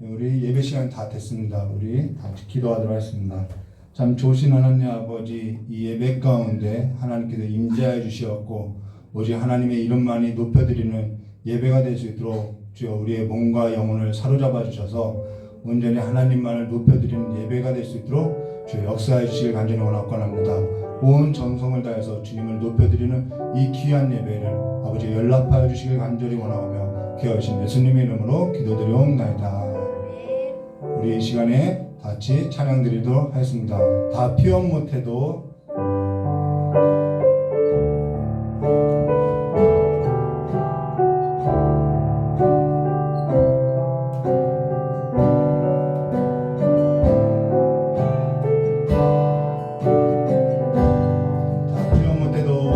우리 예배 시간 다 됐습니다. 우리 같이 기도하도록 하겠습니다. 참 좋으신 하나님 아버지, 이 예배 가운데 하나님께서 임재하여 주시었고 오직 하나님의 이름만이 높여드리는 예배가 될 수 있도록 주여 우리의 몸과 영혼을 사로잡아 주셔서 온전히 하나님만을 높여드리는 예배가 될 수 있도록 주여 역사해 주시길 간절히 원합니다. 온 정성을 다해서 주님을 높여드리는 이 귀한 예배를 아버지 연락하여 주시길 간절히 원하오며 귀하신 예수님의 이름으로 기도드리옵나이다. 우리 이 시간에 같이 찬양 드리도록 하겠습니다. 다 표현 못해도 다 고백 못해도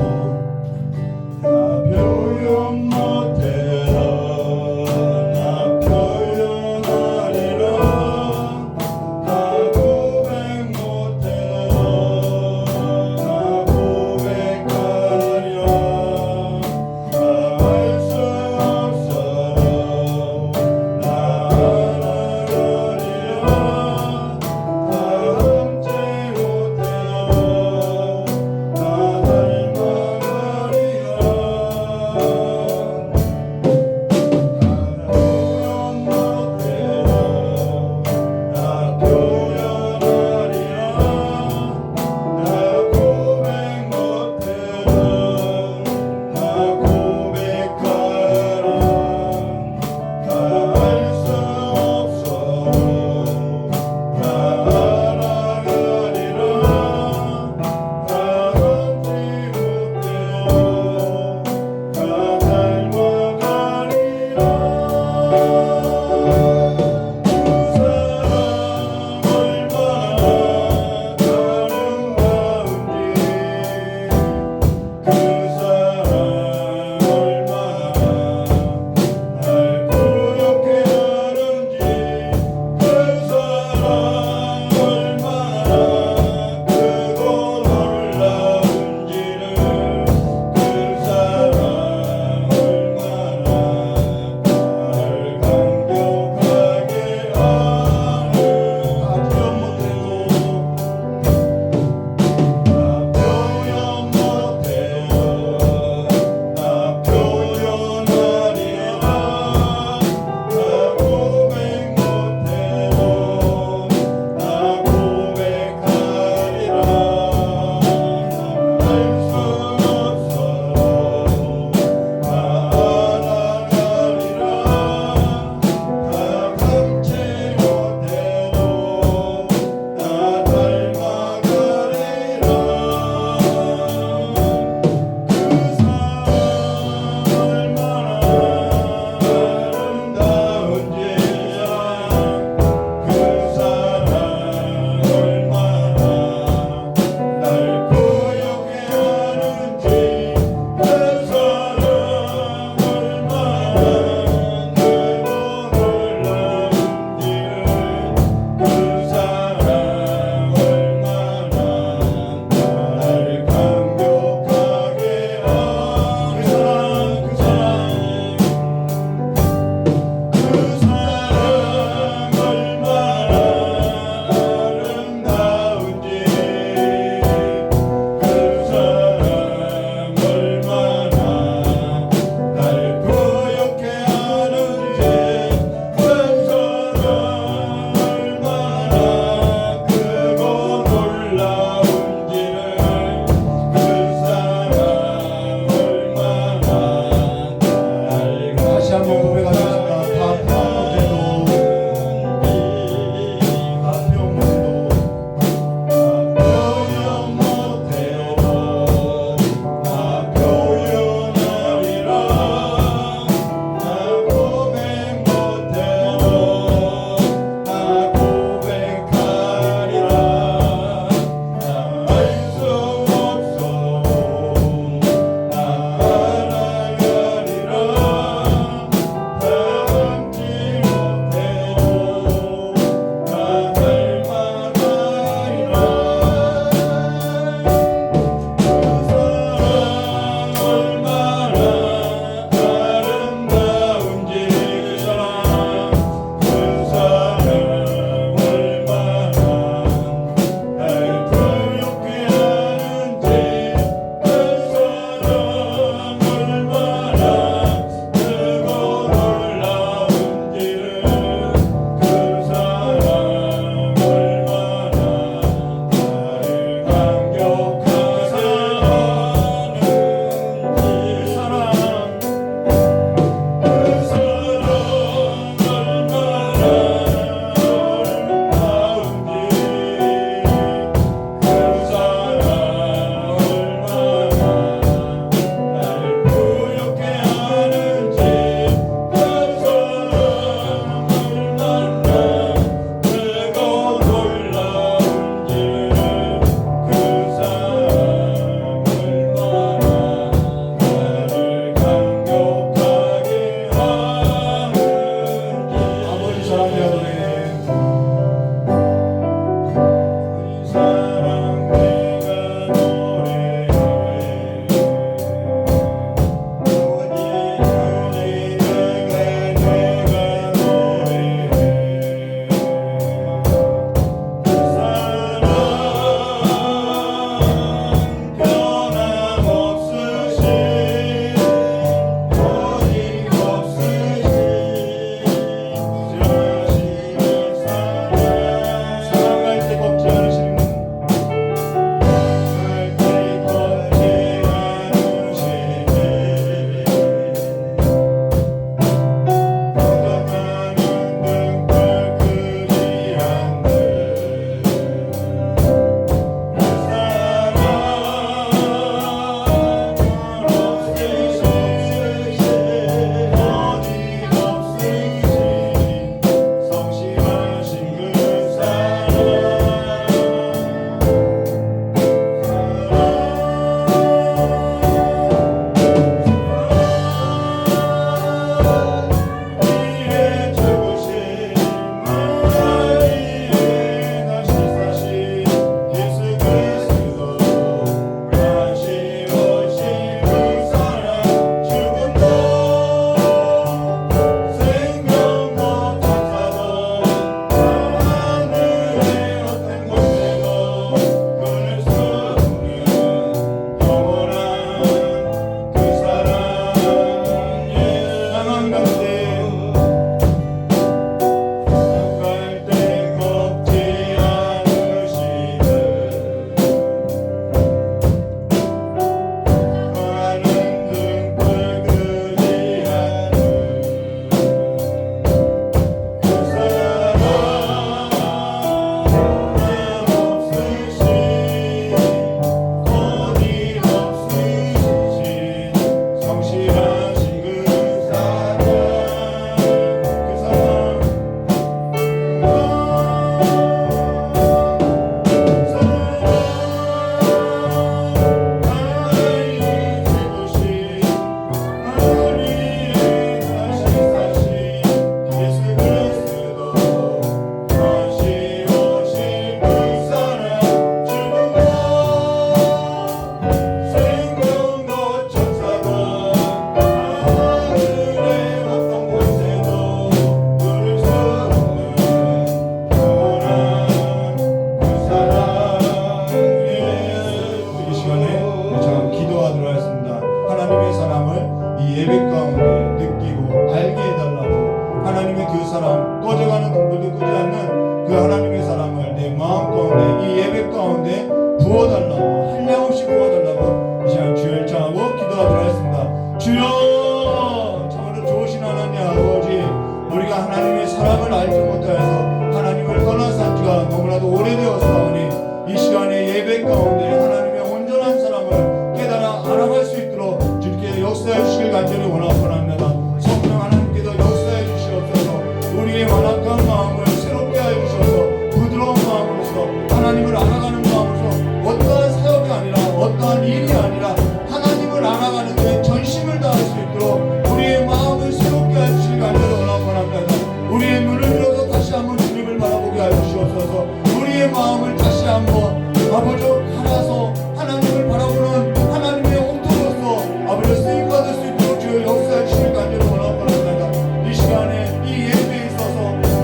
마음을 알지 못하여서 하나님을 떠나산 지가 너무나도 오래되었사오니 이 시간에 예배 가운데 하나님의 온전한 사랑을 깨달아 알아갈 수 있도록 주께 역사해 주시길 간절히 원합니다. 성령 하나님께서 역사해 주시옵소서. 우리의 완악한 마음을 새롭게 하여 주셔서 부드러운 마음으로서 하나님을 알아가는 마음으로서 어떠한 사역이 아니라 어떠한 일이 아니라 하나님을 알아가는 데 전심을 다할 수 있도록 우리의 마음을 새롭게 하여 주시길 간절히 원합니다. 우리의 눈을 들어서 다시 한번 주님을 바라보게 하여 주시옵소서. 우리의 마음을 다시 한번 아버지 갈아서 하나님을 바라보는 하나님의 옥토로서 아버지 쓰임받을 수 있도록 주여 역사해 주시길 간절히 원합니다. 이 시간에 이 예배에 있어서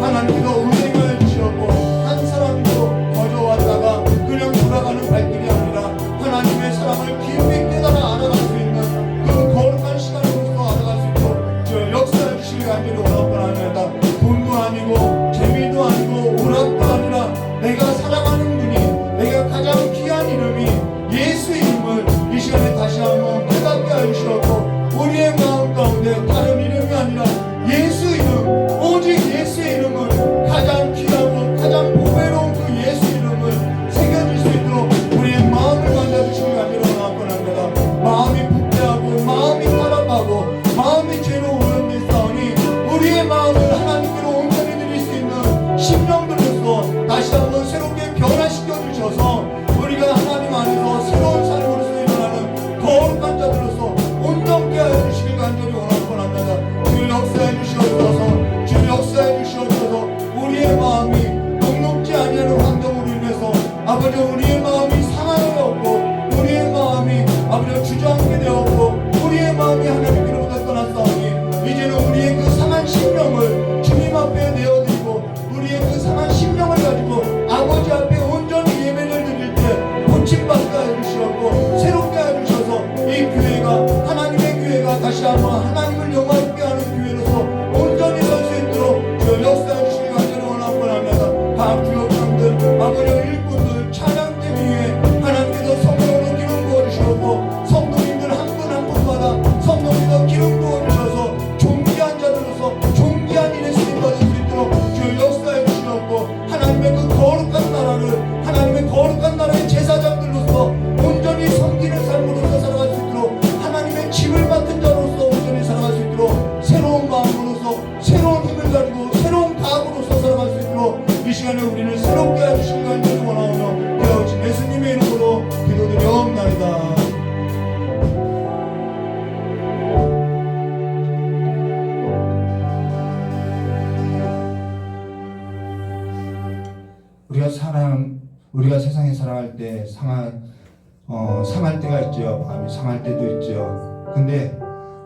하나님께서 은행하여 주시었고 한 사람도 거저왔다가 그냥 돌아가는 발길이 아니라 하나님의 사랑을 깊이 깨달아 알아갈 수 있는 그 거룩한 시간으로서 알아갈 수 있도록 주여 역사해 주시길 간절히 원합니다. 돈도 아니고 재미도 아니고 오락도 아니라 내가 사랑하는 분이 내가 가장 귀한 이름이 예수 이름을 이 시간에 다시 한번 깨닫게 하여 주시었고 우리의 마음 가운데 다른 이름이 아니라 예수 이름 오직 예수의 이름을 가장 귀하고 가장 보배로운 그 예수 이름을 새겨줄 수 있도록 우리의 마음을 만져주시길 간절히 원합니다. 마음이 부패하고 마음이 타락하고 마음이 죄로 오염되사오니 우리의 마음을 하나님께로 온전히 드릴 수 있는 심령들로서 다시 한번 새롭게 변화시켜 주셔서 우리가 하나님 안에서 새로운 삶으로서 일어나는 거룩한 자들로서 온전케 하여 주시길 간절히 원합니다. 주 역사해 주시옵소서. 주 역사해 주시옵소서. 우리의 마음이 녹록지 아니하는 환경으로 인해서 아버지 우리의 마음이 상하여졌고 우리의 마음이 아버지 주저앉게 되었고 우리의 마음이 하나님께로부터 떠났사오니 이제는 우리의 그 상한 심령을 주님 앞에 내어드리고 우리의 그 상한 심령을 가지고 아버지 앞에 온전히 예배를 드릴 때 고침받게 하여 주시었고 새롭게 하여 주셔서 이 교회가 하나님의 교회가 다시 한번 하나님을 영화롭게 하는 교회로서 온전히 설 수 있도록 주 역사해 주시길 간절히 원합니다. 각 주역장들 아버지 일꾼들 찬양대 위에 하나님께서 성령으로 기름 부어주시고 성도님들 한 분 한 분마다 성령께서 기름 부어주셔서 존귀한 자들로서 존귀한 일에 쓰임받을 수 있도록 주 역사해 주시었고 하나님의 그 거룩한 나라를 하나님의 거룩한 나라의 제사장들로서 온전히 섬기는 삶으로서 살아갈 수 있도록 하나님의 집을 맡은 자로서 온전히 살아갈 수 있도록 새로운 마음으로서 새로운 힘을 가지고 새로운 각오로서 살아갈 수 있도록 이 시간에 우리를 새롭게 해주시길 간절히 원하오며 되어진 예수님의 이름으로 기도드리옵나이다. 우리가 세상에 살아갈 때 상할 때가 있죠. 마음이 상할 때도 있죠. 근데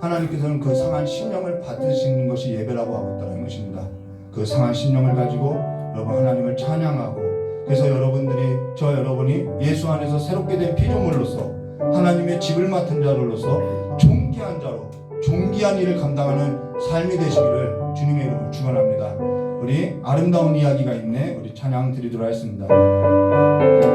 하나님께서는 그 상한 심령을 받으시는 것이 예배라고 하고 있다는 것입니다. 그 상한 심령을 가지고 여러분 하나님을 찬양하고 그래서 여러분이 예수 안에서 새롭게 된 피조물로서 하나님의 집을 맡은 자로서 존귀한 자로 존귀한 일을 감당하는 삶이 되시기를 주님의 이름으로 축원합니다. 우리 아름다운 이야기가 있네. 우리 찬양 드리도록 하겠습니다. Oh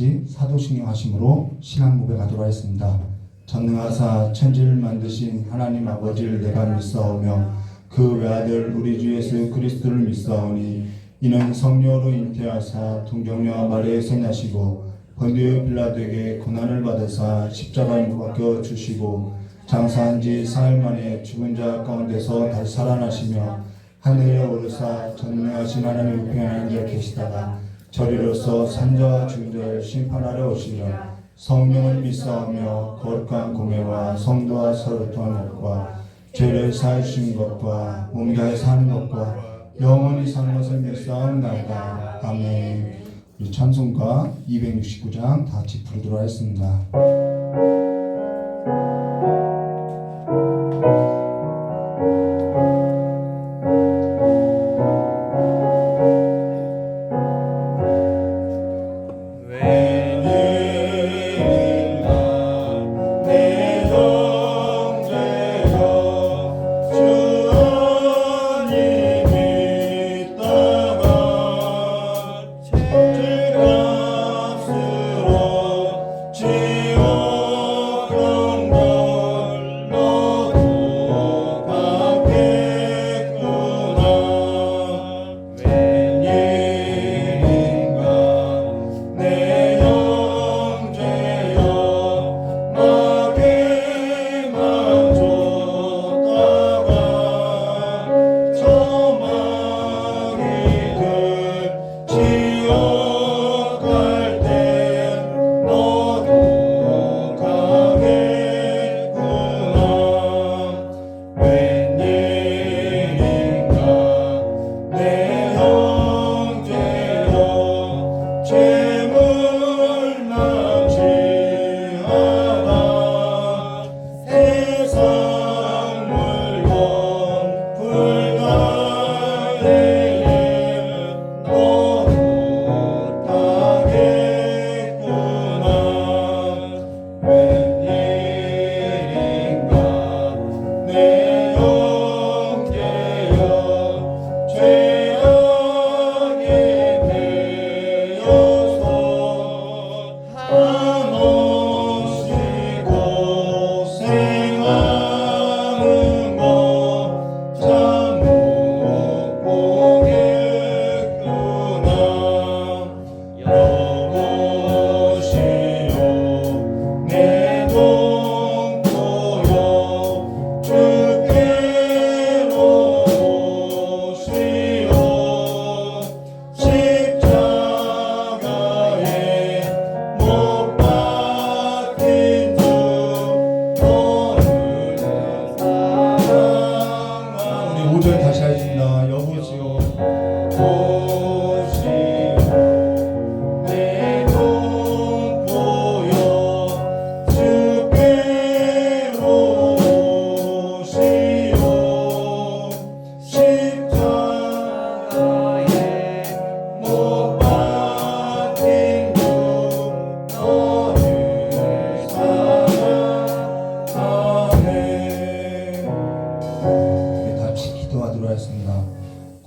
같이 사도신경 하심으로 신앙 고백하도록 하겠습니다. 전능하사 천지를 만드신 하나님 아버지를 내가 믿사오며 그 외아들 우리 주 예수 그리스도를 믿사오니 이는 성령으로 잉태하사 동정녀와 마리아에서 나시고 본디오 빌라도에게 고난을 받으사 십자가에 못 박혀 주시고 장사한 지 사흘 만에 죽은 자 가운데서 다시 살아나시며 하늘에 오르사 전능하신 하나님 우편에 앉아 계시다가 저리로서 산자와 죽은 자를 심판하러 오시리라. 성령을 믿사오며 거룩한 공예와 성도와 서로 통한 것과 죄를 사하신 것과 몸가에 사는 것과 영원히 사는 것을 믿사옵나이다. 아멘. 우리 찬송가 269장 다 같이 부르도록 하겠습니다.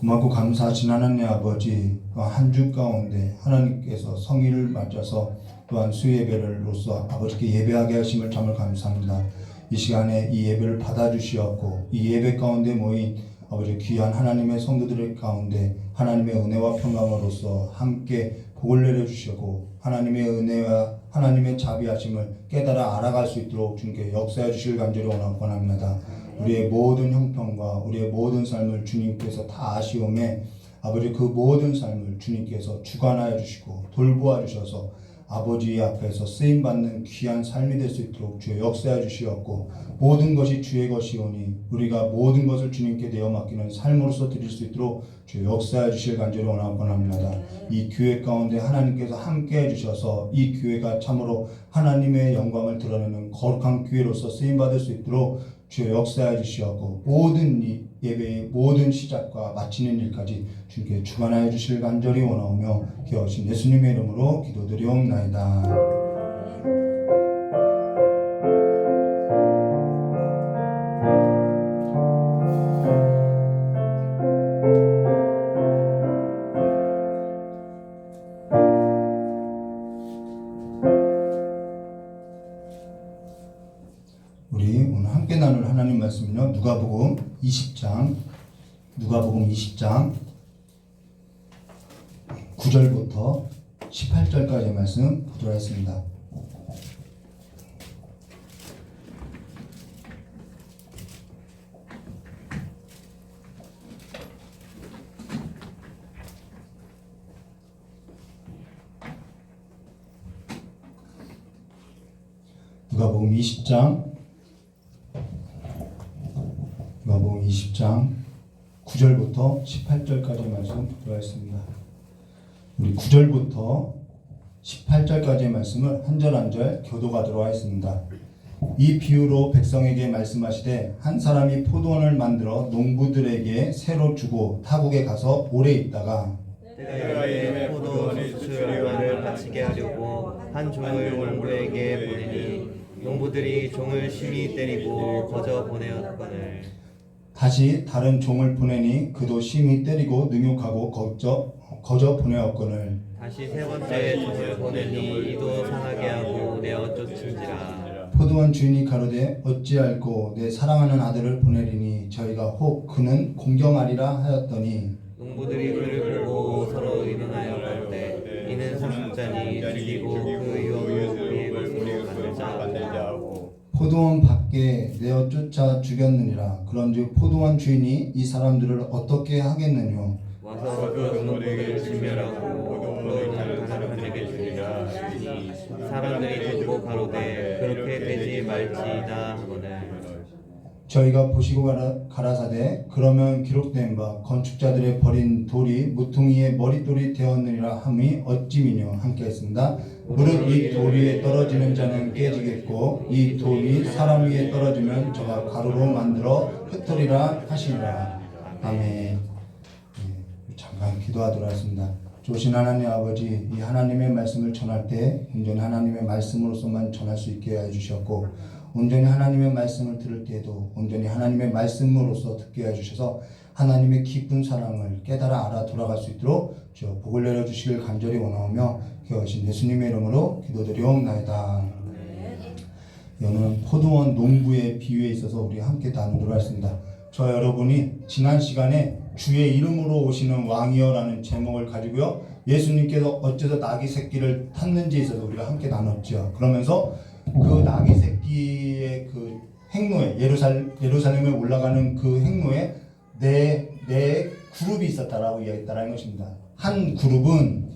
고맙고 감사하신 하나님 아버지, 한 주 가운데 하나님께서 성일을 맞춰서 또한 수예배를로서 아버지께 예배하게 하심을 참을 감사합니다. 이 시간에 이 예배를 받아주시었고 이 예배 가운데 모인 아버지 귀한 하나님의 성도들 가운데 하나님의 은혜와 평강으로서 함께 복을 내려주시고 하나님의 은혜와 하나님의 자비하심을 깨달아 알아갈 수 있도록 주님께 역사해 주실 간절히 원합니다. 우리의 모든 형편과 우리의 모든 삶을 주님께서 다 아시오매 아버지 그 모든 삶을 주님께서 주관하여 주시고 돌보아 주셔서 아버지 앞에서 쓰임받는 귀한 삶이 될 수 있도록 주의 역사해 주시었고 모든 것이 주의 것이오니 우리가 모든 것을 주님께 내어 맡기는 삶으로서 드릴 수 있도록 주의 역사해 주실 간절히 원합니다. 이 교회 가운데 하나님께서 함께 해주셔서 이 교회가 참으로 하나님의 영광을 드러내는 거룩한 교회로서 쓰임받을 수 있도록 주의 역사해 주시었고 모든 이 예배의 모든 시작과 마치는 일까지 주님께 주관하여 주실 간절히 원하오며 기어오신 예수님의 이름으로 기도드리옵나이다. 20장 누가복음 20장 9절부터 18절까지의 말씀 보도록 하겠습니다. 누가복음 20장 9절부터 18절까지 말씀 보도록하겠습니다. 우리 9절부터 18절까지의 말씀을 한 절 한 절 교도하도록 하겠습니다. 이 비유로 백성에게 말씀하시되 한 사람이 포도원을 만들어 농부들에게 새로 주고 타국에 가서 오래 있다가 때가 이르매 포도원의 수출을 바치게 하려고 한 종을 농부에게 보내니 농부들이 종을 심히 때리고 거저 보내었거늘 다시 다른 종을 보내니 그도 심히 때리고 능욕하고 거저 보내었거늘 다시 세 번째 종을 보내니 이도 상하게 하고 내어 쫓은지라. 포도원 주인이 가로되 어찌할꼬 내 사랑하는 아들을 보내리니 저희가 혹 그는 공경하리라 하였더니 농부들이 그를 보고 서로 의논하여 가로되 이는 상속자니 죽이고 그 유업을 그의 것으로 만들자 하고 포도원 밖에 내어 쫓아 죽였느니라. 그런즉 포도원 주인이 이 사람들을 어떻게 하겠느뇨? 와서 그 농부들을 진멸하고 포도원을 다른 자에게 주리라 하시니 사람들이 듣고 가로되 그렇게 되지 말지이다 하거늘 저희가 보시고 가라사대 그러면 기록된 바 건축자들의 버린 돌이 무퉁이의 머릿돌이 되었느니라 함이 어찌미뇨. 함께 했습니다. 무릇 이 돌 위에 떨어지는 자는 깨지겠고 이 돌이 사람 위에 떨어지면 저가 가루로 만들어 흩으리라 하시니라. 아멘. 잠깐 기도하도록 하겠습니다. 좋으신 하나님 아버지, 이 하나님의 말씀을 전할 때 온전히 하나님의 말씀으로서만 전할 수 있게 해주셨고 온전히 하나님의 말씀을 들을 때에도 온전히 하나님의 말씀으로서 듣게 해주셔서 하나님의 깊은 사랑을 깨달아 알아 돌아갈 수 있도록 주여 복을 내려주시길 간절히 원하오며 귀하신 예수님의 이름으로 기도드리옵나이다. 오늘은 포도원 농부의 비유에 있어서 우리 함께 나누도록 하겠습니다. 저 여러분이 지난 시간에 주의 이름으로 오시는 왕이여라는 제목을 가지고요, 예수님께서 어째서 나귀 새끼를 탔는지에 있어서 우리가 함께 나눴죠. 그러면서 그 나귀 새끼의 그 행로에 예루살렘에 올라가는 그 행로에 네 그룹이 있었다라고 이야기했다라는 것입니다. 한 그룹은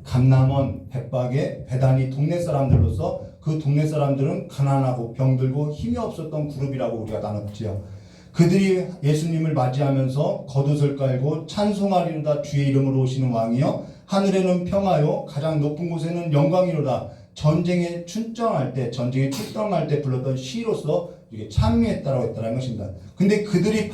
감남원, 벳박의 베다니 동네 사람들로서 그 동네 사람들은 가난하고 병들고 힘이 없었던 그룹이라고 우리가 나눴지요. 그들이 예수님을 맞이하면서 겉옷을 깔고 찬송하리로다 주의 이름으로 오시는 왕이여 하늘에는 평화요 가장 높은 곳에는 영광이로다 전쟁에 출정할 때 불렀던 시로서 이게 찬미했다라고 했다는 것입니다. 근데 그들이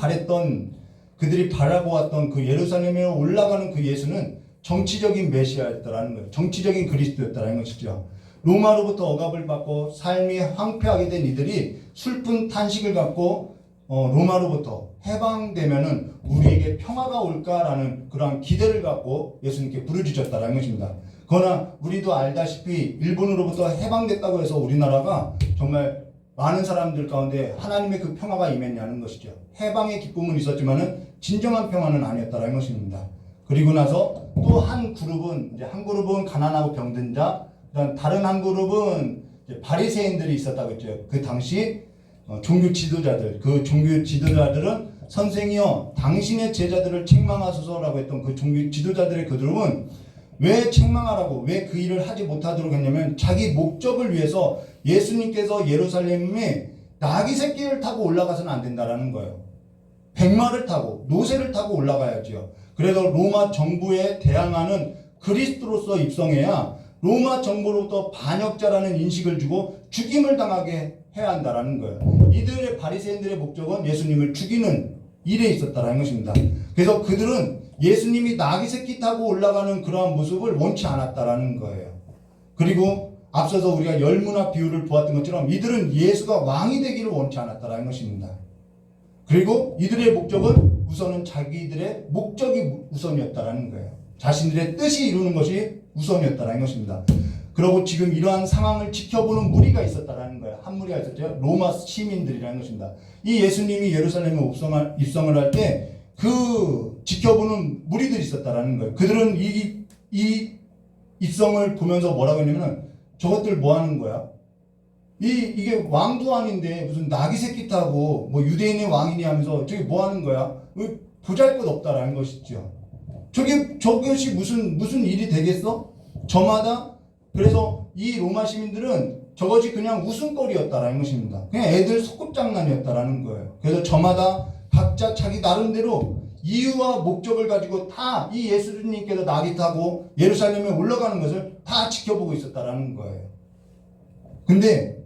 바라보았던 그 예루살렘에 올라가는 그 예수는 정치적인 메시아였다라는 거예요. 정치적인 그리스도였다라는 것이죠. 로마로부터 억압을 받고 삶이 황폐하게 된 이들이 슬픈 탄식을 갖고 로마로부터 해방되면은 우리에게 평화가 올까라는 그런 기대를 갖고 예수님께 부르짖었다라는 것입니다. 그러나 우리도 알다시피 일본으로부터 해방됐다고 해서 우리나라가 정말 많은 사람들 가운데 하나님의 그 평화가 임했냐는 것이죠. 해방의 기쁨은 있었지만은 진정한 평화는 아니었다라는 것입니다. 그리고 나서 또 한 그룹은 가난하고 병든 자, 다른 한 그룹은 바리새인들이 있었다고 했죠. 그 당시 종교 지도자들, 그 종교 지도자들은 선생이여 당신의 제자들을 책망하소서라고 했던 그 종교 지도자들의 그들은 왜 책망하라고, 왜 그 일을 하지 못하도록 했냐면 자기 목적을 위해서 예수님께서 예루살렘에 나귀 새끼를 타고 올라가서는 안 된다라는 거예요. 백마를 타고 노새를 타고 올라가야지요. 그래서 로마 정부에 대항하는 그리스도로서 입성해야 로마 정부로부터 반역자라는 인식을 주고 죽임을 당하게 해야 한다라는 거예요. 이들의 바리새인들의 목적은 예수님을 죽이는 일에 있었다라는 것입니다. 그래서 그들은 예수님이 나귀 새끼 타고 올라가는 그러한 모습을 원치 않았다라는 거예요. 그리고 앞서서 우리가 열무나 비유를 보았던 것처럼 이들은 예수가 왕이 되기를 원치 않았다라는 것입니다. 그리고 이들의 목적은 우선은 자기들의 목적이 우선이었다라는 거예요. 자신들의 뜻이 이루는 것이 우선이었다라는 것입니다. 그리고 지금 이러한 상황을 지켜보는 무리가 있었다라는 거예요. 한 무리가 있었죠. 로마 시민들이라는 것입니다. 이 예수님이 예루살렘에 입성을 할 때 그 지켜보는 무리들이 있었다라는 거예요. 그들은 이 입성을 보면서 뭐라고 했냐면 저것들 뭐 하는 거야? 이게 왕도 아닌데 무슨 나귀 새끼 타고 뭐 유대인의 왕이니 하면서 저게 뭐 하는 거야? 보잘것 없다라는 것이죠. 저것이 무슨 일이 되겠어? 저마다 그래서 이 로마 시민들은 저것이 그냥 웃음거리였다라는 것입니다. 그냥 애들 소꿉장난이었다라는 거예요. 그래서 저마다 각자 자기 나름대로 이유와 목적을 가지고 다 이 예수님께서 나귀 타고 예루살렘에 올라가는 것을 다 지켜보고 있었다라는 거예요. 근데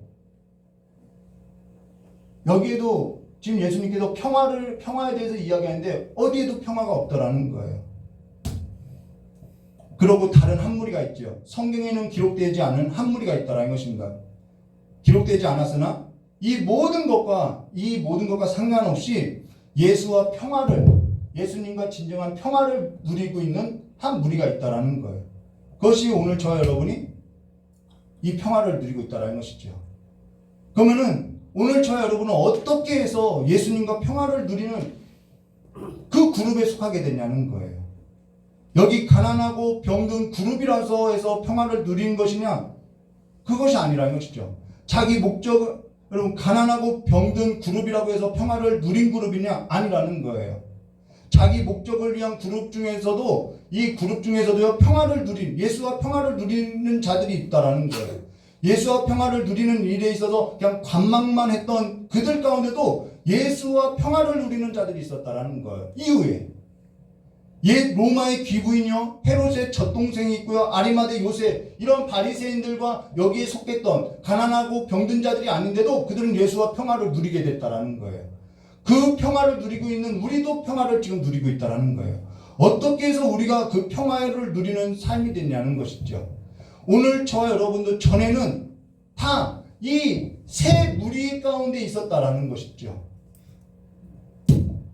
여기에도 지금 예수님께서 평화에 대해서 이야기하는데 어디에도 평화가 없다라는 거예요. 그러고 다른 한 무리가 있죠. 성경에는 기록되지 않은 한 무리가 있다라는 것입니다. 기록되지 않았으나 이 모든 것과 상관없이 예수와 예수님과 진정한 평화를 누리고 있는 한 무리가 있다라는 거예요. 그것이 오늘 저와 여러분이 이 평화를 누리고 있다라는 것이죠. 그러면은 오늘 저와 여러분은 어떻게 해서 예수님과 평화를 누리는 그 그룹에 속하게 되냐는 거예요. 여기 가난하고 병든 그룹이라서 해서 평화를 누리는 것이냐? 그것이 아니라는 것이죠. 자기 목적을 여러분 가난하고 병든 그룹이라고 해서 평화를 누린 그룹이냐? 아니라는 거예요. 자기 목적을 위한 그룹 중에서도 이 그룹 중에서도요 예수와 평화를 누리는 자들이 있다라는 거예요. 예수와 평화를 누리는 일에 있어서 그냥 관망만 했던 그들 가운데도 예수와 평화를 누리는 자들이 있었다라는 거예요. 이후에 옛 로마의 귀부인이요 헤롯의 젖동생이 있고요 아리마대 요셉 이런 바리새인들과 여기에 속했던 가난하고 병든 자들이 아닌데도 그들은 예수와 평화를 누리게 됐다라는 거예요. 그 평화를 누리고 있는 우리도 평화를 지금 누리고 있다라는 거예요. 어떻게 해서 우리가 그 평화를 누리는 삶이 됐냐는 것이죠. 오늘 저와 여러분도 전에는 다 이 세 무리 가운데 있었다라는 것이죠.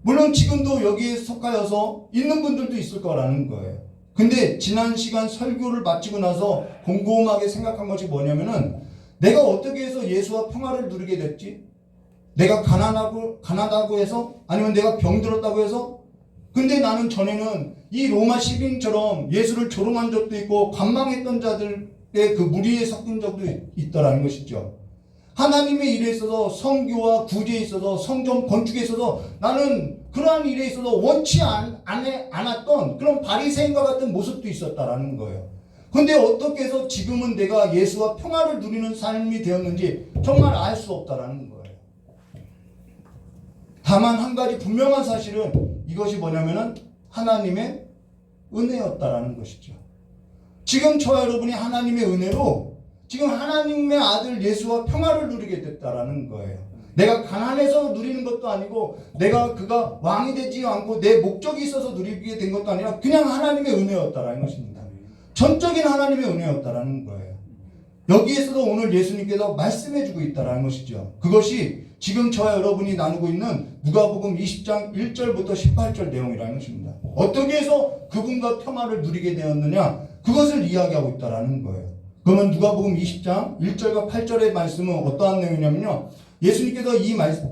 물론 지금도 여기에 속하여서 있는 분들도 있을 거라는 거예요. 근데 지난 시간 설교를 마치고 나서 곰곰하게 생각한 것이 뭐냐면은 내가 어떻게 해서 예수와 평화를 누리게 됐지? 내가 가난하다고 해서? 아니면 내가 병들었다고 해서? 근데 나는 전에는 이 로마 시민처럼 예수를 조롱한 적도 있고 관망했던 자들의 그 무리에 섞인 적도 있더라는 것이죠. 하나님의 일에 있어서 선교와 구제에 있어서 성전 건축에 있어서 나는 그러한 일에 있어서 원치 않았던 그런 바리새인과 같은 모습도 있었다라는 거예요. 그런데 어떻게 해서 지금은 내가 예수와 평화를 누리는 삶이 되었는지 정말 알 수 없다라는 거예요. 다만 한 가지 분명한 사실은 이것이 뭐냐면은 하나님의 은혜였다라는 것이죠. 지금 저와 여러분이 하나님의 은혜로 지금 하나님의 아들 예수와 평화를 누리게 됐다라는 거예요. 내가 가난해서 누리는 것도 아니고 그가 왕이 되지 않고 내 목적이 있어서 누리게 된 것도 아니라 그냥 하나님의 은혜였다라는 것입니다. 전적인 하나님의 은혜였다라는 거예요. 여기에서도 오늘 예수님께서 말씀해주고 있다라는 것이죠. 그것이 지금 저와 여러분이 나누고 있는 누가복음 20장 1절부터 18절 내용이라는 것입니다. 어떻게 해서 그분과 평화를 누리게 되었느냐? 그것을 이야기하고 있다라는 거예요. 그러면 누가복음 20장 1절과 8절의 말씀은 어떠한 내용이냐면요. 예수님께서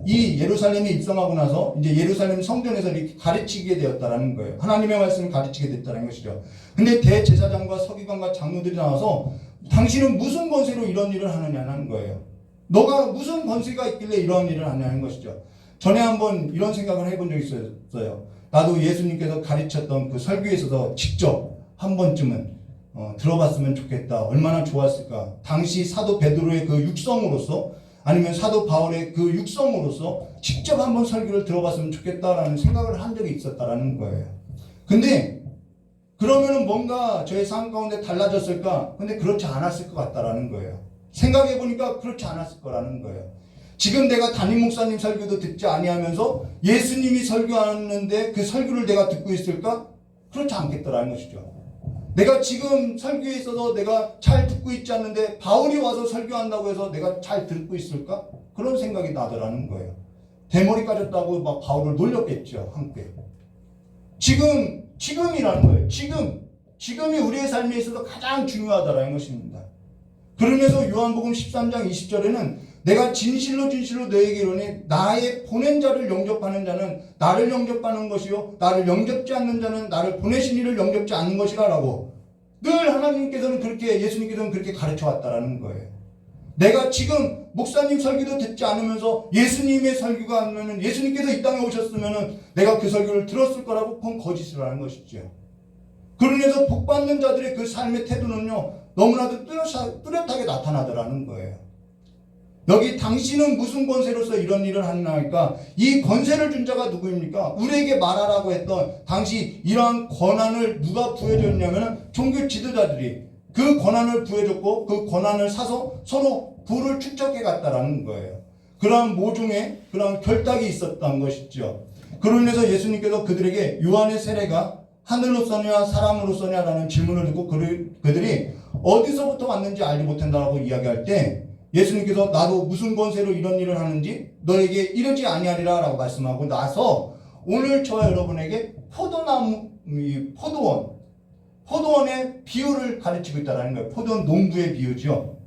이 예루살렘에 입성하고 나서 이제 예루살렘 성전에서 이렇게 가르치게 되었다라는 거예요. 하나님의 말씀을 가르치게 됐다는 것이죠. 근데 대제사장과 서기관과 장로들이 나와서 당신은 무슨 권세로 이런 일을 하느냐는 거예요. 너가 무슨 권세가 있길래 이런 일을 하냐는 것이죠. 전에 한번 이런 생각을 해본 적이 있었어요. 나도 예수님께서 가르쳤던 그 설교에 있어서 직접 한 번쯤은 들어봤으면 좋겠다. 얼마나 좋았을까. 당시 사도 베드로의 그 육성으로서 아니면 사도 바울의 그 육성으로서 직접 한번 설교를 들어봤으면 좋겠다라는 생각을 한 적이 있었다라는 거예요. 근데 그러면은 뭔가 저의 삶 가운데 달라졌을까? 근데 그렇지 않았을 것 같다라는 거예요. 생각해 보니까 그렇지 않았을 거라는 거예요. 지금 내가 담임 목사님 설교도 듣지 아니하면서 예수님이 설교하는데 그 설교를 내가 듣고 있을까? 그렇지 않겠더라는 것이죠. 내가 지금 설교에 있어서 내가 잘 듣고 있지 않는데 바울이 와서 설교한다고 해서 내가 잘 듣고 있을까? 그런 생각이 나더라는 거예요. 대머리 까졌다고 막 바울을 놀렸겠죠. 한때. 지금이라는 거예요. 지금이 우리의 삶에 있어서 가장 중요하다라는 것입니다. 그러면서 요한복음 13장 20절에는 내가 진실로 진실로 너에게 이르노니 나의 보낸 자를 영접하는 자는 나를 영접하는 것이요 나를 영접지 않는 자는 나를 보내신 이를 영접지 않는 것이라 라고 늘 하나님께서는 그렇게 예수님께서는 그렇게 가르쳐 왔다라는 거예요. 내가 지금 목사님 설교도 듣지 않으면서 예수님의 설교가 아니면 예수님께서 이 땅에 오셨으면 내가 그 설교를 들었을 거라고 그건 거짓을 하는 것이죠. 그러면서 복받는 자들의 그 삶의 태도는요 너무나도 뚜렷하게 나타나더라는 거예요. 여기 당신은 무슨 권세로서 이런 일을 하느냐니까 이 권세를 준 자가 누구입니까? 우리에게 말하라고 했던 당시 이러한 권한을 누가 부여줬냐면 종교 지도자들이 그 권한을 부여줬고 그 권한을 사서 서로 부를 축적해 갔다라는 거예요. 그러한 모종의 그러한 결탁이 있었던 것이죠. 그로 인해서 예수님께서 그들에게 요한의 세례가 하늘로서냐 사람으로서냐라는 질문을 듣고 그들이 어디서부터 왔는지 알지 못한다라고 이야기할 때 예수님께서 나도 무슨 권세로 이런 일을 하는지 너에게 이르지 아니하리라 라고 말씀하고 나서 오늘 저와 여러분에게 포도원의 비유를 가르치고 있다는 거예요. 포도원 농부의 비유죠.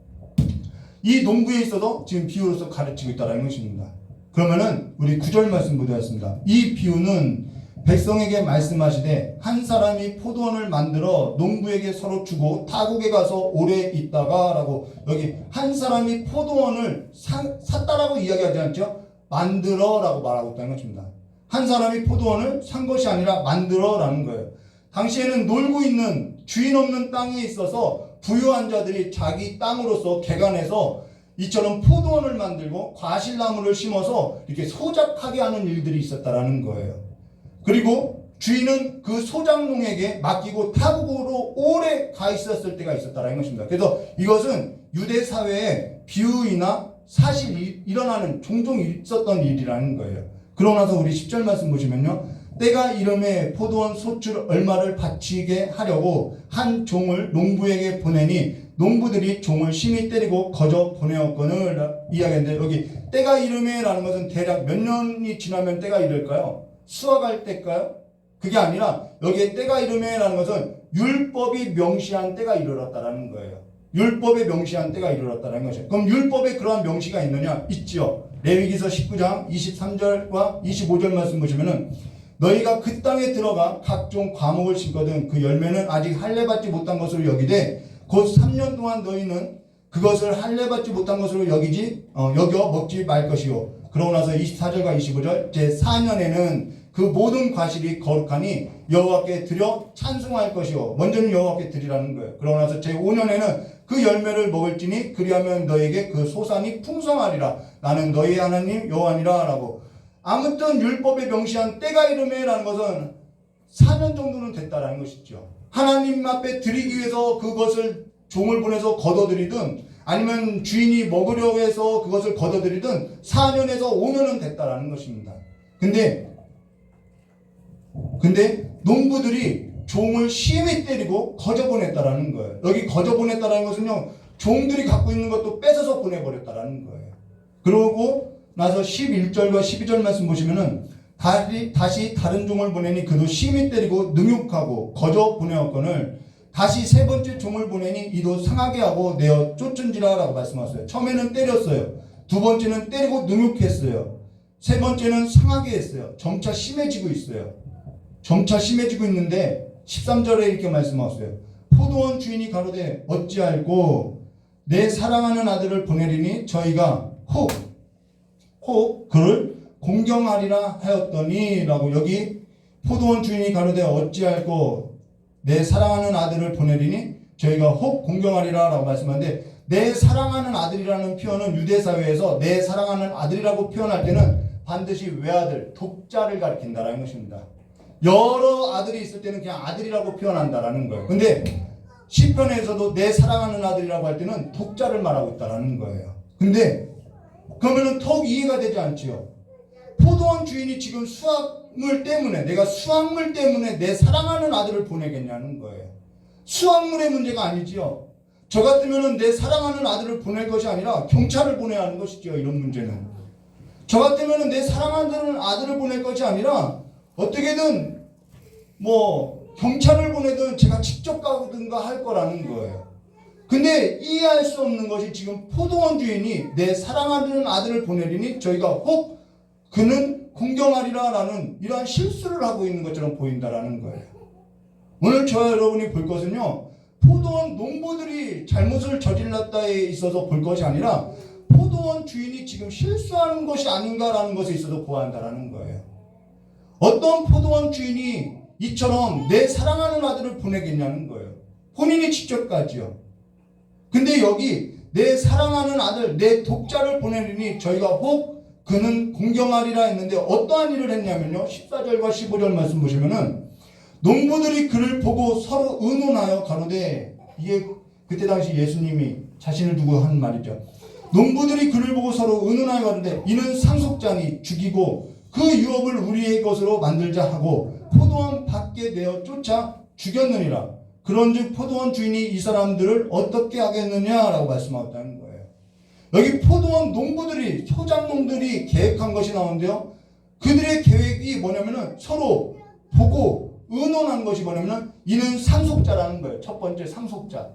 이 농부에 있어서 지금 비유로서 가르치고 있다는 것입니다. 그러면은 우리 9절 말씀 보도록 이 비유는 백성에게 말씀하시되 한 사람이 포도원을 만들어 농부에게 서로 주고 타국에 가서 오래 있다가 라고 여기 한 사람이 포도원을 샀다라고 이야기하지 않죠. 만들어 라고 말하고 있다는 것입니다. 한 사람이 포도원을 산 것이 아니라 만들어 라는 거예요. 당시에는 놀고 있는 주인 없는 땅에 있어서 부유한 자들이 자기 땅으로서 개간해서 이처럼 포도원을 만들고 과실나무를 심어서 이렇게 소작하게 하는 일들이 있었다라는 거예요. 그리고 주인은 그 소작농에게 맡기고 타국으로 오래 가 있었을 때가 있었다는 것입니다. 그래서 이것은 유대 사회에 비유이나 사실이 일어나는 종종 있었던 일이라는 거예요. 그러고 나서 우리 10절 말씀 보시면요. 때가 이름에 포도원 소출 얼마를 바치게 하려고 한 종을 농부에게 보내니 농부들이 종을 심히 때리고 거저 보내었거늘 이야기했는데 여기 때가 이름에 라는 것은 대략 몇 년이 지나면 때가 이를까요? 수확할 때일까요? 그게 아니라 여기에 때가 이름에 라는 것은 율법이 명시한 때가 이르렀다라는 거예요. 율법에 명시한 때가 이르렀다는 것이에요. 그럼 율법에 그러한 명시가 있느냐? 있죠. 레위기서 19장 23절과 25절 말씀 보시면은 너희가 그 땅에 들어가 각종 과목을 심거든 그 열매는 아직 할례받지 못한 것으로 여기되 곧 3년 동안 너희는 그것을 할례받지 못한 것으로 여겨 먹지 말 것이요. 그러고 나서 24절과 25절 제4년에는 그 모든 과실이 거룩하니 여호와께 드려 찬송할 것이요. 먼저는 여호와께 드리라는 거예요. 그러고 나서 제5년에는 그 열매를 먹을지니 그리하면 너에게 그 소산이 풍성하리라. 나는 너희 하나님 여호와니라 라고. 아무튼 율법에 명시한 때가 이름에 라는 것은 4년 정도는 됐다라는 것이죠. 하나님 앞에 드리기 위해서 그것을 종을 보내서 걷어들이든 아니면 주인이 먹으려고 해서 그것을 걷어들이든 4년에서 5년은 됐다라는 것입니다. 근데 농부들이 종을 심히 때리고 거저 보냈다라는 거예요. 여기 거저 보냈다라는 것은요, 종들이 갖고 있는 것도 뺏어서 보내버렸다라는 거예요. 그러고 나서 11절과 12절 말씀 보시면은 다시 다른 종을 보내니 그도 심히 때리고 능욕하고 거저 보내었거늘 다시 세 번째 종을 보내니 이도 상하게 하고 내어 쫓은지라 라고 말씀하셨어요. 처음에는 때렸어요. 두 번째는 때리고 능욕했어요. 세 번째는 상하게 했어요. 점차 심해지고 있어요. 점차 심해지고 있는데 13절에 이렇게 말씀하셨어요. 포도원 주인이 가로되 어찌할꼬 내 사랑하는 아들을 보내리니 저희가 혹 그를 공경하리라 하였더니 라고 여기 포도원 주인이 가로되 어찌할꼬 내 사랑하는 아들을 보내리니 저희가 혹 공경하리라 라고 말씀하는데 내 사랑하는 아들이라는 표현은 유대사회에서 내 사랑하는 아들이라고 표현할 때는 반드시 외아들, 독자를 가리킨다라는 것입니다. 여러 아들이 있을 때는 그냥 아들이라고 표현한다라는 거예요. 근데 시편에서도 내 사랑하는 아들이라고 할 때는 독자를 말하고 있다라는 거예요. 근데 그러면은 더욱 이해가 되지 않지요. 포도원 주인이 지금 내가 수확물 때문에 내 사랑하는 아들을 보내겠냐는 거예요. 수확물의 문제가 아니지요. 저 같으면은 내 사랑하는 아들을 보낼 것이 아니라 경찰을 보내야 하는 것이죠. 이런 문제는. 저 같으면은 내 사랑하는 아들을 보낼 것이 아니라 어떻게든 경찰을 보내든 제가 직접 가든가 할 거라는 거예요. 근데 이해할 수 없는 것이 지금 포도원 주인이 내 사랑하는 아들을 보내리니 저희가 혹 그는 공경하리라 라는 이러한 실수를 하고 있는 것처럼 보인다라는 거예요. 오늘 저와 여러분이 볼 것은요, 포도원 농부들이 잘못을 저질렀다에 있어서 볼 것이 아니라 포도원 주인이 지금 실수하는 것이 아닌가라는 것에 있어서 보아한다라는 거예요. 어떤 포도원 주인이 이처럼 내 사랑하는 아들을 보내겠냐는 거예요. 본인이 직접 가지요. 근데 여기 내 사랑하는 아들, 내 독자를 보내리니 저희가 혹 그는 공경하리라 했는데 어떠한 일을 했냐면요, 14절과 15절 말씀 보시면은 농부들이 그를 보고 서로 의논하여 가로되, 이게 그때 당시 예수님이 자신을 두고 한 말이죠. 농부들이 그를 보고 서로 의논하여 가로되 이는 상속자니 죽이고 그 유업을 우리의 것으로 만들자 하고 포도원 밖에 내어 쫓아 죽였느니라. 그런즉 포도원 주인이 이 사람들을 어떻게 하겠느냐라고 말씀하셨다는 거예요. 여기 포도원 농부들이, 소작농들이 계획한 것이 나오는데요, 그들의 계획이 뭐냐면은 서로 보고 의논한 것이 뭐냐면은 이는 상속자라는 거예요. 첫 번째, 상속자.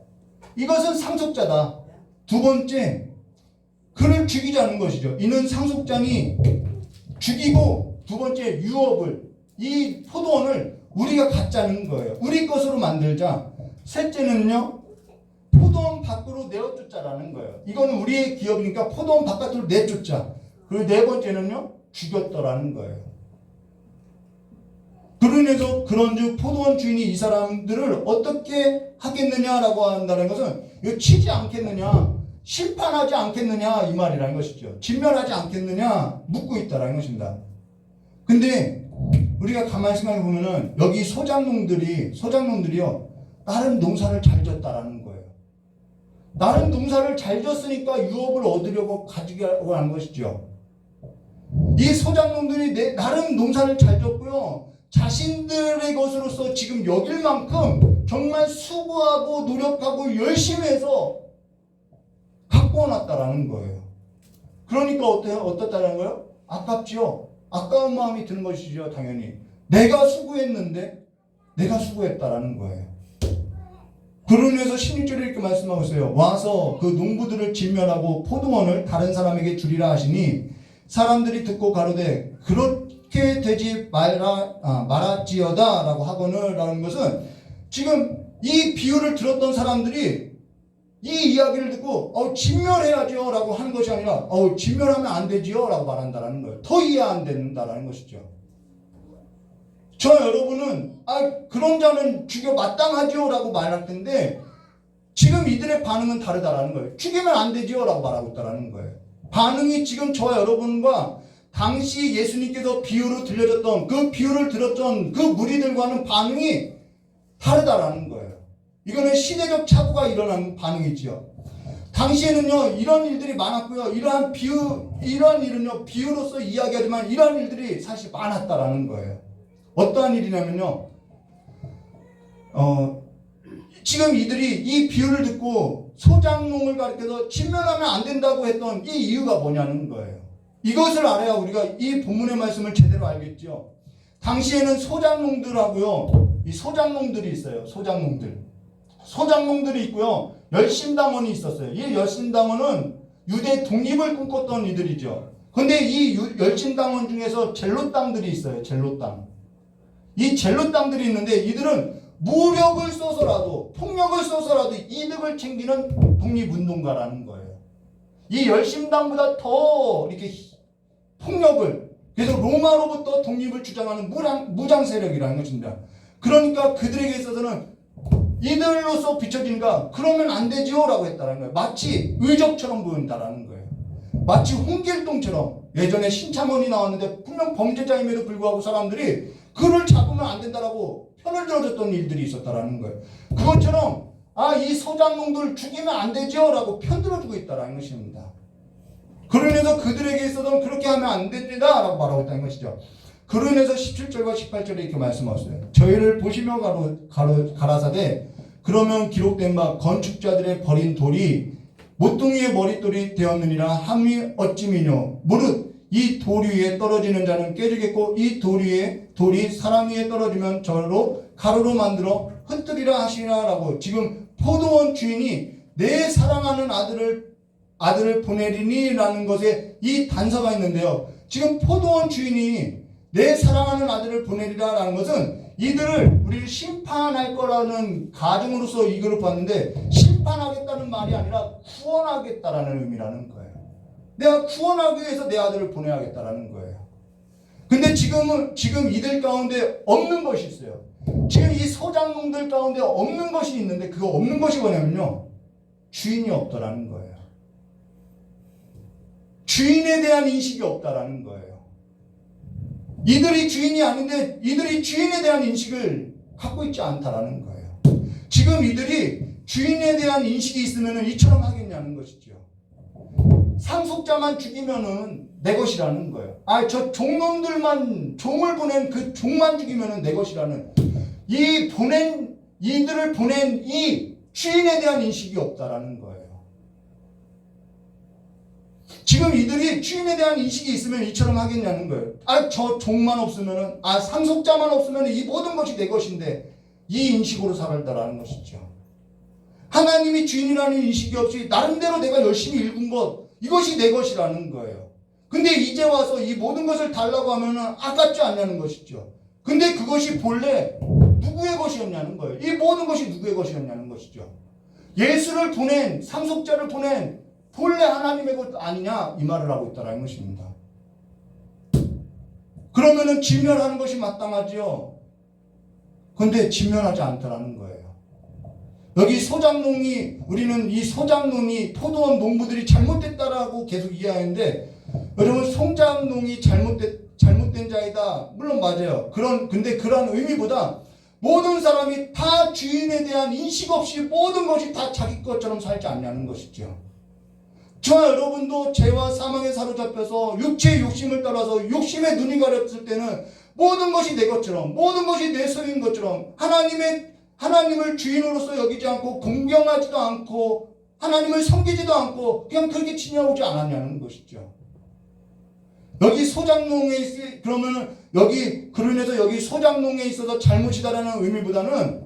이것은 상속자다. 두 번째, 그를 죽이자는 것이죠. 이는 상속자니 죽이고, 두 번째, 유업을, 이 포도원을 우리가 갖자는 거예요. 우리 것으로 만들자. 셋째는요, 포도원 밖으로 내어쫓자라는 거예요. 이거는 우리의 기업이니까 포도원 바깥으로 내쫓자. 그리고 네 번째는요, 죽였더라는 거예요. 그로 인해서 그런즉 포도원 주인이 이 사람들을 어떻게 하겠느냐라고 한다는 것은 이거 치지 않겠느냐, 심판하지 않겠느냐 이 말이라는 것이죠. 진멸하지 않겠느냐 묻고 있다라는 것입니다. 근데 우리가 가만히 생각해 보면은 여기 소작농들이요, 나름 농사를 잘 졌다라는 거예요. 나름 농사를 잘 졌으니까 유업을 얻으려고 가지고 한 것이죠. 이 소작농들이 나름 농사를 잘 졌고요, 자신들의 것으로서 지금 여길 만큼 정말 수고하고 노력하고 열심히 해서 갖고 왔다라는 거예요. 그러니까 어떻다라는 거예요? 아깝지요. 아까운 마음이 드는 것이죠. 당연히 내가 수고했는데 내가 수고했다라는 거예요. 그로 인해서 16절에 이렇게 말씀하고 있어요. 와서 그 농부들을 진멸하고 포도원을 다른 사람에게 주리라 하시니 사람들이 듣고 가로되 그렇게 되지 말았지어다 라고 하거늘 라는 것은 지금 이 비유를 들었던 사람들이 이 이야기를 듣고 진멸해야죠 라고 하는 것이 아니라 진멸하면 안 되지요 라고 말한다는 거예요. 더 이해 안 된다는 것이죠. 저 여러분은 그런 자는 죽여 마땅하지요 라고 말할 텐데 지금 이들의 반응은 다르다라는 거예요. 죽이면 안 되지요 라고 말하고 있다는 거예요. 반응이 지금 저와 여러분과 당시 예수님께서 비유로 들려줬던 그 비유를 들었던 그 무리들과는 반응이 다르다라는 거예요. 이거는 시대적 착오가 일어난 반응이지요. 당시에는요, 이런 일들이 많았고요. 이러한 일은요, 비유로서 이야기하지만 이러한 일들이 사실 많았다라는 거예요. 어떠한 일이냐면요, 지금 이들이 이 비유를 듣고 소작농을 가리켜서 진멸하면 안 된다고 했던 이 이유가 뭐냐는 거예요. 이것을 알아야 우리가 이 본문의 말씀을 제대로 알겠죠. 당시에는 소작농들하고요, 이 소작농들이 있어요. 소작농들이 있고요, 열심당원이 있었어요. 이 열심당원은 유대 독립을 꿈꿨던 이들이죠. 근데 이 열심당원 중에서 젤롯당들이 있어요. 이 젤롯당들이 있는데 이들은 무력을 써서라도 폭력을 써서라도 이득을 챙기는 독립운동가라는 거예요. 이 열심당보다 더 이렇게 폭력을, 그래서 로마로부터 독립을 주장하는 무장 세력이라는 것입니다. 그러니까 그들에게 있어서는 이들로서 비춰지니까 그러면 안 되지요 라고 했다는 거예요. 마치 의적처럼 보인다라는 거예요. 마치 홍길동처럼 예전에 신참원이 나왔는데 분명 범죄자임에도 불구하고 사람들이 그를 잡으면 안 된다라고 편을 들어줬던 일들이 있었다라는 거예요. 그것처럼 이 소작농들 죽이면 안 되지요 라고 편들어주고 있다라는 것입니다. 그로 인해서 그들에게 있어서는 그렇게 하면 안 됩니다 라고 말하고 있다는 것이죠. 그로 인해서 17절과 18절에 이렇게 말씀하셨어요. 저희를 보시며 가라사대 그러면 기록된 바 건축자들의 버린 돌이 모퉁이의 머릿돌이 되었느니라 함이 어찌미뇨. 무릇 이 돌 위에 떨어지는 자는 깨지겠고 이 돌이 사람 위에 떨어지면 저로 가루로 만들어 흩뜨리라 하시리라 라고 지금 포도원 주인이 내 사랑하는 아들을 보내리니라는 것에 이 단서가 있는데요. 지금 포도원 주인이 내 사랑하는 아들을 보내리라라는 것은 이들을 우리를 심판할 거라는 가정으로서 이거를 봤는데, 심판하겠다는 말이 아니라 구원하겠다라는 의미라는 거예요. 내가 구원하기 위해서 내 아들을 보내야겠다라는 거예요. 근데 지금 이들 가운데 없는 것이 있어요. 지금 이 소장농들 가운데 없는 것이 있는데, 그거 없는 것이 뭐냐면요, 주인이 없더라는 거예요. 주인에 대한 인식이 없다라는 거예요. 이들이 주인이 아닌데 이들이 주인에 대한 인식을 갖고 있지 않다라는 거예요. 지금 이들이 주인에 대한 인식이 있으면 이처럼 하겠냐는 것이죠. 상속자만 죽이면은 내 것이라는 거예요. 저 종놈들만, 종을 보낸 그 종만 죽이면은 내 것이라는, 이들을 보낸 이 주인에 대한 인식이 없다라는 거예요. 지금 이들이 주인에 대한 인식이 있으면 이처럼 하겠냐는 거예요. 저 종만 없으면은, 상속자만 없으면 이 모든 것이 내 것인데, 이 인식으로 살았다라는 것이죠. 하나님이 주인이라는 인식이 없이 나름대로 내가 열심히 읽은 것, 이것이 내 것이라는 거예요. 근데 이제 와서 이 모든 것을 달라고 하면은 아깝지 않냐는 것이죠. 근데 그것이 본래 누구의 것이었냐는 거예요. 이 모든 것이 누구의 것이었냐는 것이죠. 예수를 보낸, 상속자를 보낸 본래 하나님의 것 아니냐, 이 말을 하고 있다는 것입니다. 그러면은 진멸하는 것이 마땅하지요. 근데 진멸하지 않더라는 거예요. 여기 우리는 이 소장농이, 포도원 농부들이 잘못됐다라고 계속 이해하는데, 여러분, 소장농이 잘못된 자이다, 물론 맞아요. 근데 그런 의미보다 모든 사람이 다 주인에 대한 인식 없이 모든 것이 다 자기 것처럼 살지 않냐는 것이죠. 저와 여러분도 죄와 사망에 사로잡혀서 육체의 욕심을 따라서 욕심에 눈이 가렸을 때는 모든 것이 내 것처럼, 모든 것이 내 소유인 것처럼, 하나님을 주인으로서 여기지 않고 공경하지도 않고 하나님을 섬기지도 않고 그냥 그렇게 지내오지 않았냐는 것이죠. 여기 소장농에 그러면 그로 인해서 여기 소장농에 있어서 잘못이다라는 의미보다는,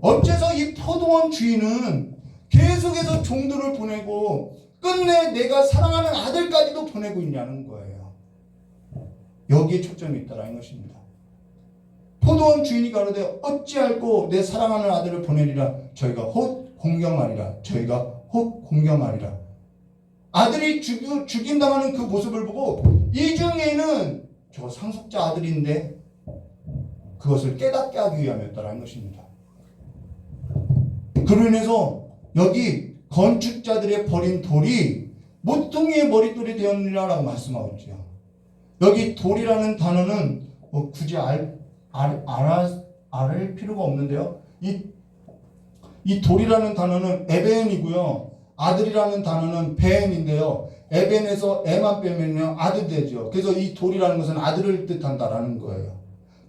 어째서 이 포도원 주인은 계속해서 종들을 보내고 끝내 내가 사랑하는 아들까지도 보내고 있냐는 거예요. 여기에 초점이 있다라는 것입니다. 포도원 주인이 가로되 어찌할꼬 내 사랑하는 아들을 보내리라. 저희가 곧 공경하리라. 저희가 곧 공경하리라. 아들이 죽임당하는 그 모습을 보고 이 중에는 저 상속자 아들인데 그것을 깨닫게 하기 위함이었다라는 것입니다. 그로 인해서 여기 건축자들의 버린 돌이 모퉁이의 머릿돌이 되었느니라라고 말씀하고 있죠. 여기 돌이라는 단어는 굳이 알을 필요가 없는데요. 이 돌이라는 단어는 에벤이고요. 아들이라는 단어는 베엔인데요. 에벤에서 에만 빼면요 아들 되죠. 그래서 이 돌이라는 것은 아들을 뜻한다라는 거예요.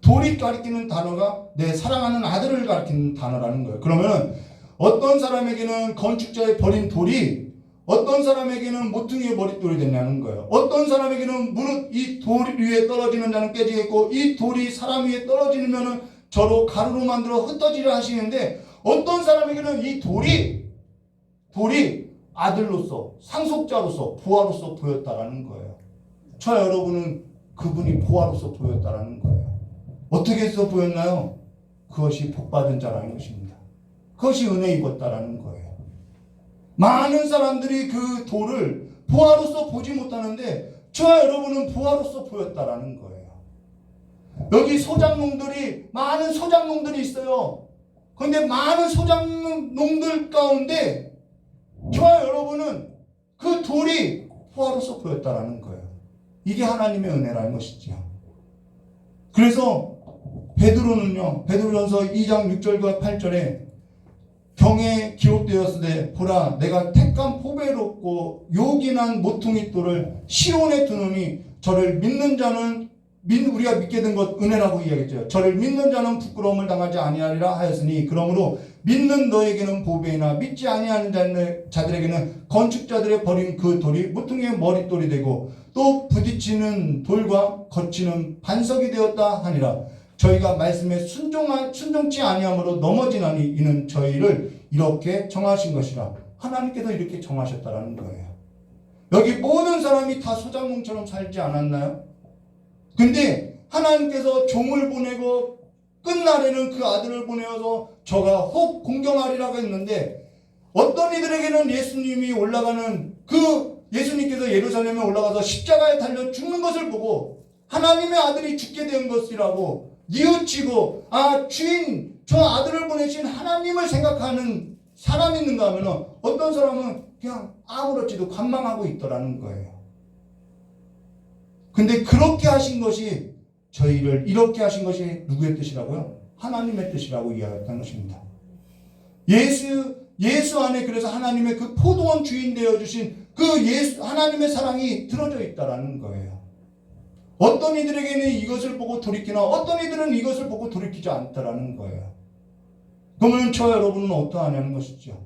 돌이 가리키는 단어가 내 사랑하는 아들을 가리키는 단어라는 거예요. 그러면 어떤 사람에게는 건축자의 버린 돌이 어떤 사람에게는 모퉁이의 머릿돌이 되냐는 거예요. 어떤 사람에게는 무릇 이 돌 위에 떨어지는 자는 깨지겠고 이 돌이 사람 위에 떨어지면은 저로 가루로 만들어 흩어지려 하시는데, 어떤 사람에게는 이 돌이 아들로서 상속자로서 부하로서 보였다라는 거예요. 저와 여러분은 그분이 부하로서 보였다라는 거예요. 어떻게 해서 보였나요? 그것이 복받은 자라는 것입니다. 그것이 은혜 입었다라는 거예요. 많은 사람들이 그 돌을 부하로서 보지 못하는데 저와 여러분은 부하로서 보였다라는 거예요. 여기 많은 소장농들이 있어요. 그런데 많은 소장농들 가운데 저와 여러분은 그 돌이 부하로서 보였다라는 거예요. 이게 하나님의 은혜라는 것이죠. 그래서 베드로전서 2장 6절과 8절에 경에 기록되었으되 보라 내가 택한 포배롭고 요긴한 모퉁이 돌을 시온에 두노니 저를 믿는 자는 우리가 믿게 된 것 은혜라고 이야기했죠. 저를 믿는 자는 부끄러움을 당하지 아니하리라 하였으니 그러므로 믿는 너에게는 보배이나 믿지 아니하는 자들에게는 건축자들의 버린 그 돌이 모퉁이의 머릿돌이 되고 또 부딪히는 돌과 거치는 반석이 되었다 하니라. 저희가 말씀에 순종치 아니함으로 넘어지나니 이는 저희를 이렇게 정하신 것이라. 하나님께서 이렇게 정하셨다라는 거예요. 여기 모든 사람이 다 소장농처럼 살지 않았나요? 근데 하나님께서 종을 보내고 끝날에는 그 아들을 보내어서 저가 혹 공경하리라고 했는데, 어떤 이들에게는 예수님이 올라가는 그 예수님께서 예루살렘에 올라가서 십자가에 달려 죽는 것을 보고 하나님의 아들이 죽게 된 것이라고 뉘우치고, 아, 주인, 저 아들을 보내신 하나님을 생각하는 사람이 있는가 하면 어떤 사람은 그냥 아무렇지도 관망하고 있더라는 거예요. 근데 그렇게 하신 것이, 저희를 이렇게 하신 것이 누구의 뜻이라고요? 하나님의 뜻이라고 이야기했던 것입니다. 예수 안에 그래서 하나님의 그 포도원 주인 되어주신 그 예수, 하나님의 사랑이 들어져 있다라는 거예요. 어떤 이들에게는 이것을 보고 돌이키나 어떤 이들은 이것을 보고 돌이키지 않다라는 거예요. 그러면 저 여러분은 어떠하냐는 것이죠.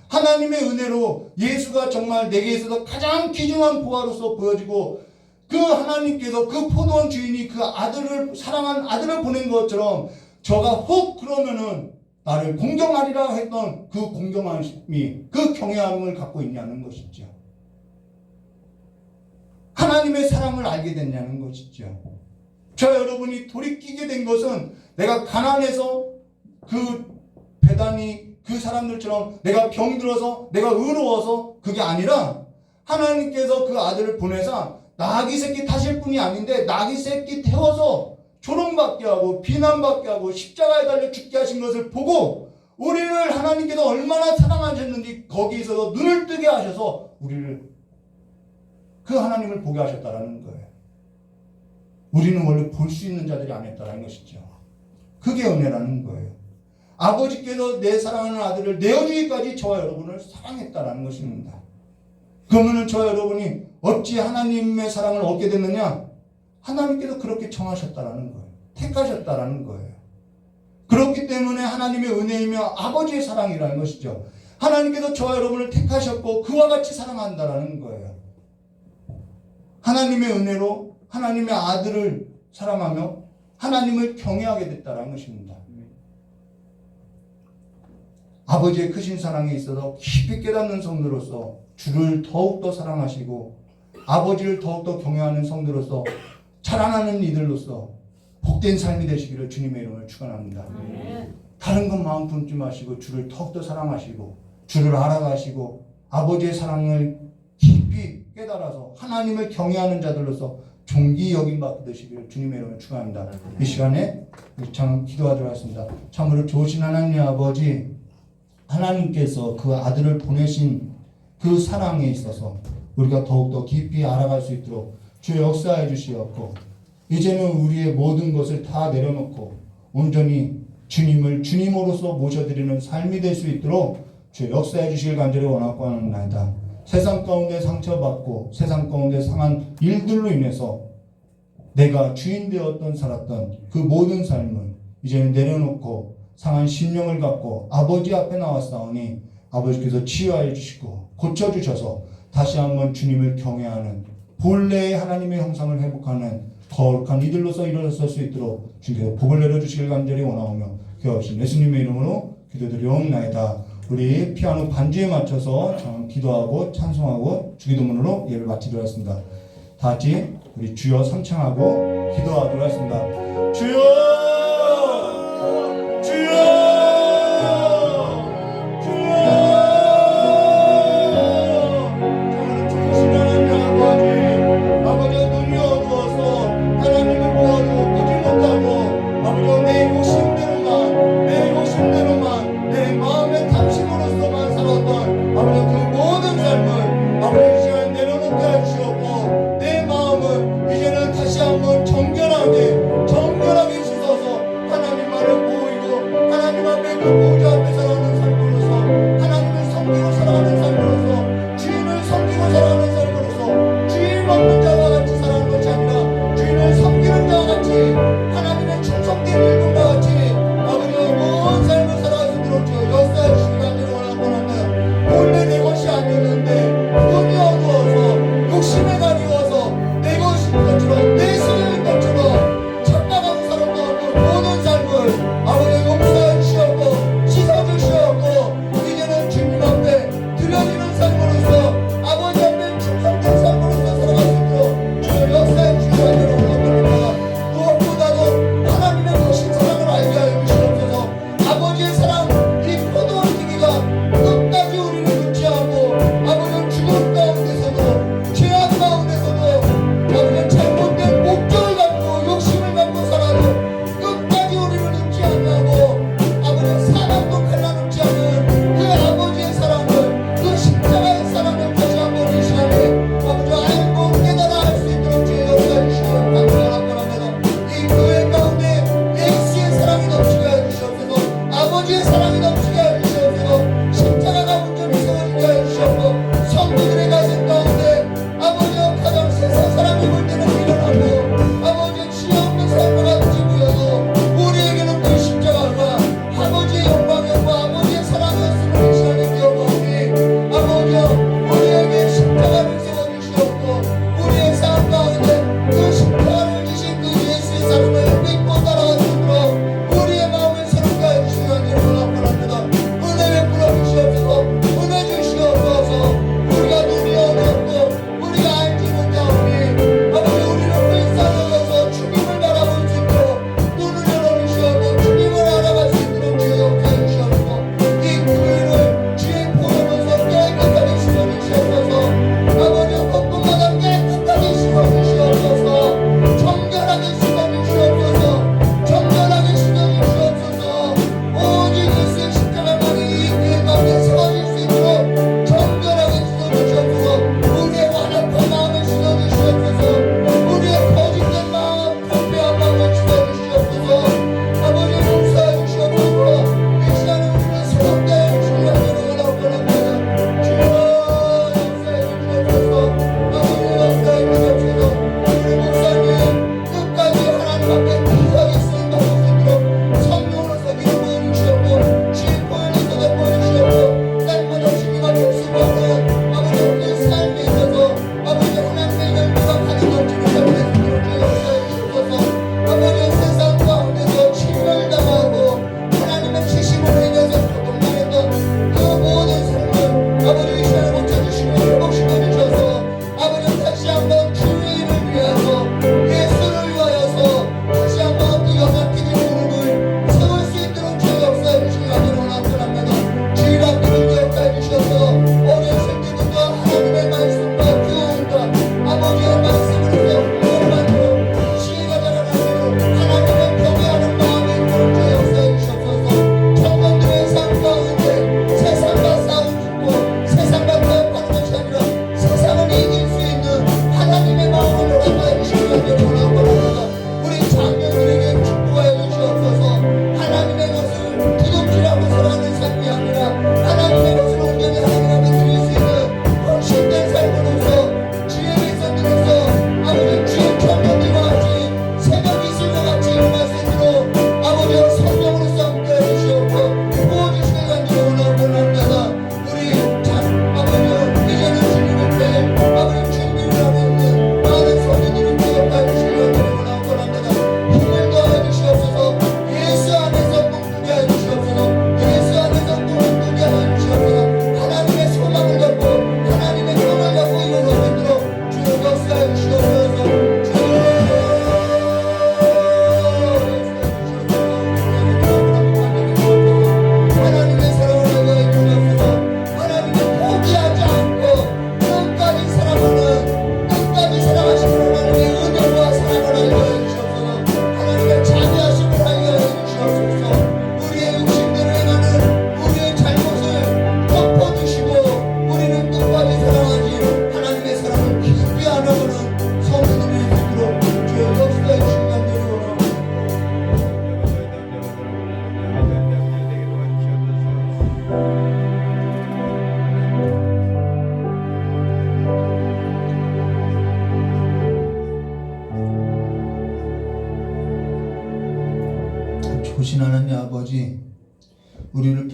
하나님의 은혜로 예수가 정말 내게 있어서 가장 귀중한 보화로서 보여지고, 그 하나님께서 그 포도원 주인이 그 아들을, 사랑한 아들을 보낸 것처럼 저가 혹 그러면은 나를 공경하리라 했던 그 공경함이, 그 경외함을 갖고 있냐는 것이죠. 하나님의 사랑을 알게 됐냐는 것이죠. 저 여러분이 돌이키게 된 것은 내가 가난해서 그 배단이 그 사람들처럼 내가 병들어서 내가 의로워서 그게 아니라, 하나님께서 그 아들을 보내사 나귀 새끼 타실 분이 아닌데 나귀 새끼 태워서 조롱받게 하고 비난받게 하고 십자가에 달려 죽게 하신 것을 보고, 우리를 하나님께서 얼마나 사랑하셨는지 거기에서 눈을 뜨게 하셔서 우리를, 그 하나님을 보게 하셨다라는 거예요. 우리는 원래 볼 수 있는 자들이 아니었다라는 것이죠. 그게 은혜라는 거예요. 아버지께서 내 사랑하는 아들을 내어주기까지 저와 여러분을 사랑했다라는 것입니다. 그러면 저와 여러분이 어찌 하나님의 사랑을 얻게 됐느냐? 하나님께서 그렇게 청하셨다라는 거예요. 택하셨다라는 거예요. 그렇기 때문에 하나님의 은혜이며 아버지의 사랑이라는 것이죠. 하나님께서 저와 여러분을 택하셨고 그와 같이 사랑한다라는 거예요. 하나님의 은혜로 하나님의 아들을 사랑하며 하나님을 경외하게 됐다라는 것입니다. 아버지의 크신 사랑에 있어서 깊이 깨닫는 성도로서 주를 더욱더 사랑하시고 아버지를 더욱더 경외하는 성도로서 자라나는 이들로서 복된 삶이 되시기를 주님의 이름을 축원합니다. 다른 것 마음 품지 마시고 주를 더욱더 사랑하시고 주를 알아가시고 아버지의 사랑을 깊이 깨달아서 하나님을 경외하는 자들로서 존귀 여김 받게 되시기를 주님의 이름을 축원합니다. 이 시간에 우리 참 기도하도록 하겠습니다. 참으로 좋으신 하나님 아버지, 하나님께서 그 아들을 보내신 그 사랑에 있어서 우리가 더욱더 깊이 알아갈 수 있도록 주 역사해 주시옵고, 이제는 우리의 모든 것을 다 내려놓고 온전히 주님을 주님으로서 모셔드리는 삶이 될 수 있도록 주 역사해 주시길 간절히 원하고 하옵나이다. 세상 가운데 상처받고 세상 가운데 상한 일들로 인해서 내가 주인 되었던 살았던 그 모든 삶을 이제는 내려놓고 상한 심령을 갖고 아버지 앞에 나왔사오니 아버지께서 치유하여 주시고 고쳐주셔서 다시 한번 주님을 경외하는 본래의 하나님의 형상을 회복하는 거룩한 이들로서 일어설 수 있도록 주께서 복을 내려주시길 간절히 원하오며 귀하신 예수님의 이름으로 기도드리옵나이다. 우리 피아노 반주에 맞춰서 기도하고 찬송하고 주기도문으로 예배를 마치도록 하겠습니다. 다 같이 우리 주여 삼창하고 기도하도록 하겠습니다. 주여! 정결하게 씻어서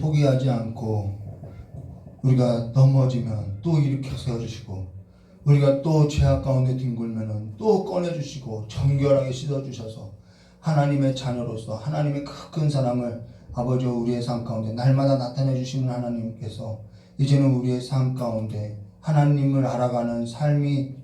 포기하지 않고 우리가 넘어지면 또 일으켜 세워주시고 우리가 또 죄악 가운데 뒹굴면은 또 꺼내주시고 정결하게 씻어주셔서 하나님의 자녀로서 하나님의 큰 사랑을 아버지와 우리의 삶 가운데 날마다 나타내 주시는 하나님께서 이제는 우리의 삶 가운데 하나님을 알아가는 삶이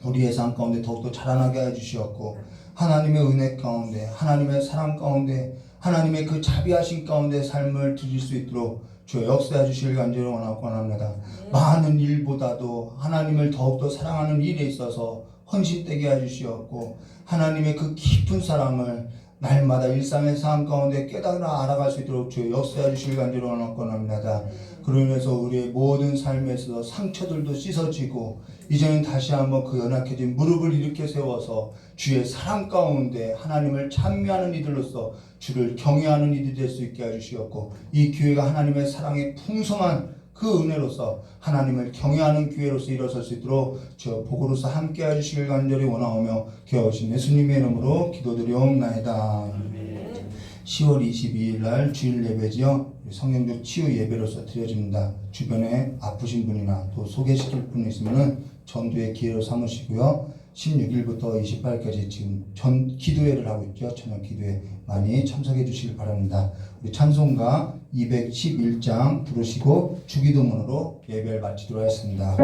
우리의 삶 가운데 더욱더 자라나게 해주시었고 하나님의 은혜 가운데 하나님의 사랑 가운데 하나님의 그 자비하신 가운데 삶을 드릴 수 있도록 주여 역사해 주실 간절히 원합니다. 많은 일보다도 하나님을 더욱더 사랑하는 일에 있어서 헌신되게 해주시었고 하나님의 그 깊은 사랑을 날마다 일상의 삶 가운데 깨달아 알아갈 수 있도록 주여 역사해 주실 간절히 원합니다. 그로 인해서 우리의 모든 삶에서 상처들도 씻어지고 이제는 다시 한번 그 연약해진 무릎을 일으켜 세워서 주의 사랑 가운데 하나님을 찬미하는 이들로서 주를 경외하는 이들이 될 수 있게 해주시었고 이 교회가 하나님의 사랑의 풍성한 그 은혜로서 하나님을 경외하는 교회로서 일어설 수 있도록 저 복으로서 함께 해주시길 간절히 원하오며 귀하오신 예수님의 이름으로 기도드리옵나이다. 10월 22일 날 주일 예배지요. 성경적 치유 예배로서 드려집니다. 주변에 아프신 분이나 또 소개시킬 분 있으면 전도의 기회로 삼으시고요. 16일부터 28일까지 지금 기도회를 하고 있죠. 저녁 기도회 많이 참석해 주시길 바랍니다. 우리 찬송가 211장 부르시고 주기도문으로 예배를 마치도록 하겠습니다.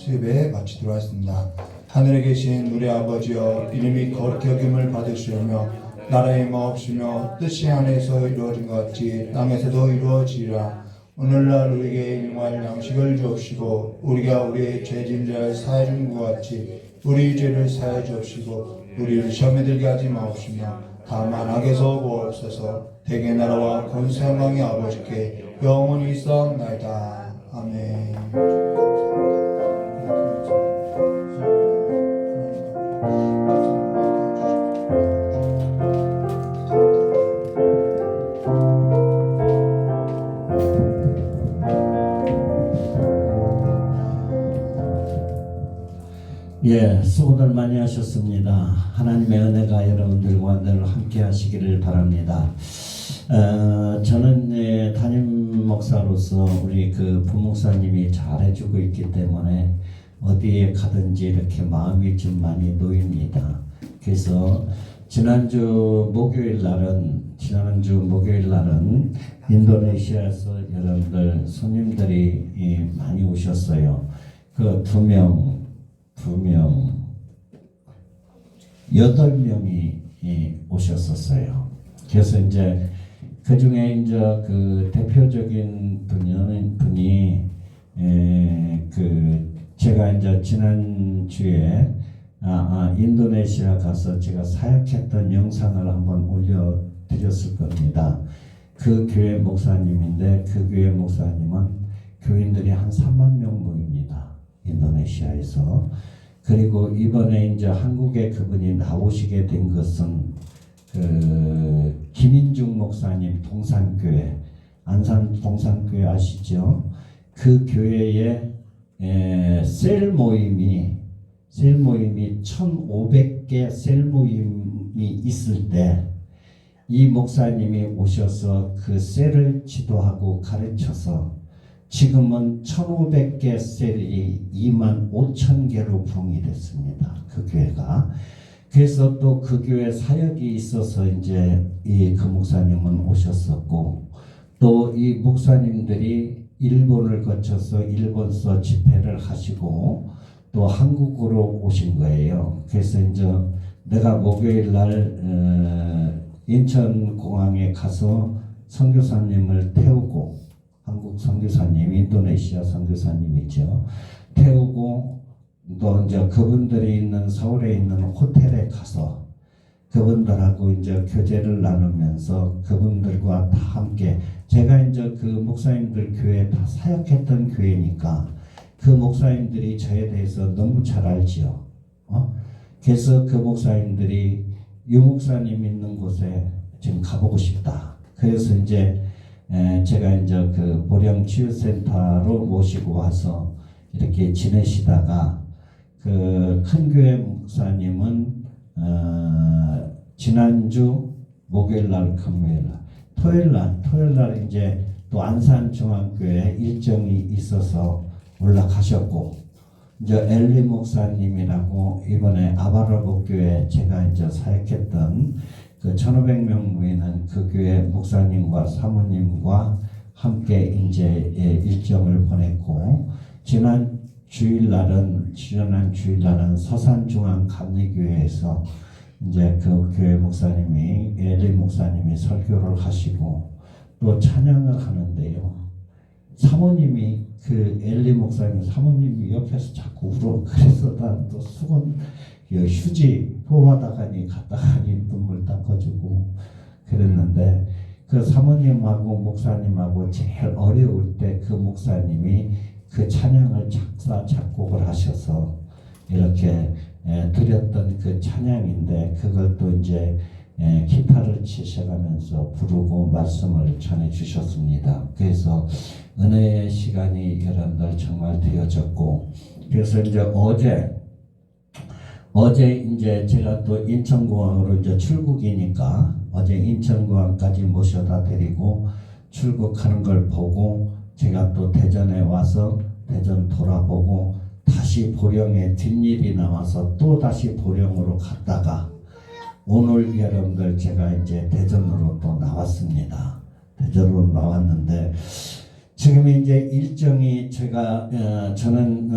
수요예배 마치도록 하겠습니다. 하늘에 계신 우리 아버지여, 이름이 거룩히 여김을 받으시오며 나라의 마옵시며 뜻이 하늘에서 이루어진 것 같이 땅에서도 이루어지리라. 오늘날 우리에게 일용할 양식을 주옵시고 우리가 우리의 죄진 자를 사하여 준 것 같이 우리 죄를 사하여 주옵시고 우리를 시험에 들게 하지 마옵시며 다만 악에서 구하옵소서. 대개 나라와 권세 영광의 아버지께 영원히 있사옵나이다. 아멘. 예, 수고들 많이 하셨습니다. 하나님의 은혜가 여러분들과 늘 함께 하시기를 바랍니다. 저는 담임 목사로서 우리 그 부목사님이 잘해주고 있기 때문에 어디에 가든지 이렇게 마음이 좀 많이 놓입니다. 그래서 지난주 목요일 날은 인도네시아에서 여러분들 손님들이 많이 오셨어요. 그 8명이 오셨었어요. 그래서 이제 그 중에 이제 그 대표적인 분이 그 제가 이제 지난주에 인도네시아 가서 제가 사역했던 영상을 한번 올려드렸을 겁니다. 그 교회 목사님인데 그 교회 목사님은 교인들이 한 3만 명 모입니다. 인도네시아에서. 그리고 이번에 이제 한국에 그분이 나오시게 된 것은 그 김인중 목사님 동산교회, 안산 동산교회 아시죠? 그 교회에 셀 모임이 1,500개 셀 모임이 있을 때 이 목사님이 오셔서 그 셀을 지도하고 가르쳐서 지금은 1,500개 셀이 25,000개로 부흥이 됐습니다. 그 교회가. 그래서 또 그 교회 사역이 있어서 이제 그 목사님은 오셨었고, 또 이 목사님들이 일본을 거쳐서 일본서 집회를 하시고 또 한국으로 오신 거예요. 그래서 이제 내가 목요일 날 인천공항에 가서 선교사님을 태우고, 한국 선교사님, 인도네시아 선교사님이죠. 태우고 또 이제 그분들이 있는 서울에 있는 호텔에 가서 그분들하고 이제 교제를 나누면서 그분들과 다 함께, 제가 이제 그 목사님들 교회 다 사역했던 교회니까 그 목사님들이 저에 대해서 너무 잘 알지요. 그래서 그 목사님들이 유 목사님 있는 곳에 지금 가보고 싶다. 그래서 이제 제가 이제 그 보령치유센터로 모시고 와서 이렇게 지내시다가 그 큰 교회 목사님은 지난주 목요일 날, 금요일 날, 토요일 날 이제 또 안산중앙교회 일정이 있어서 올라가셨고, 이제 엘리 목사님이라고 이번에 아바라보 교회 제가 이제 사역했던 그 1,500명 모이는 그 교회 목사님과 사모님과 함께 이제 일정을 보냈고, 지난 주일날은 서산중앙감리교회에서 이제 그 교회 목사님이 엘리 목사님이 설교를 하시고 또 찬양을 하는데요. 사모님이 그 엘리 목사님 사모님이 옆에서 자꾸 울어. 그래서 난 또 수건 휴지 뽑아다가니 갔다가니 눈물 닦아주고 그랬는데, 그 사모님하고 목사님하고 제일 어려울 때 그 목사님이 그 찬양을 작곡을 하셔서 이렇게 드렸던 그 찬양인데, 그걸 또 이제 기타를 치셔가면서 부르고 말씀을 전해 주셨습니다. 그래서 은혜의 시간이 여러분들 정말 되어졌고, 그래서 이제 어제 이제 제가 또 인천공항으로 이제 출국이니까 어제 인천공항까지 모셔다 드리고 출국하는 걸 보고 제가 또 대전에 와서 대전 돌아보고 다시 보령에 뒷일이 나와서 또 다시 보령으로 갔다가 오늘 여러분들 제가 이제 대전으로 또 나왔습니다. 대전으로 나왔는데 지금 이제 일정이 저는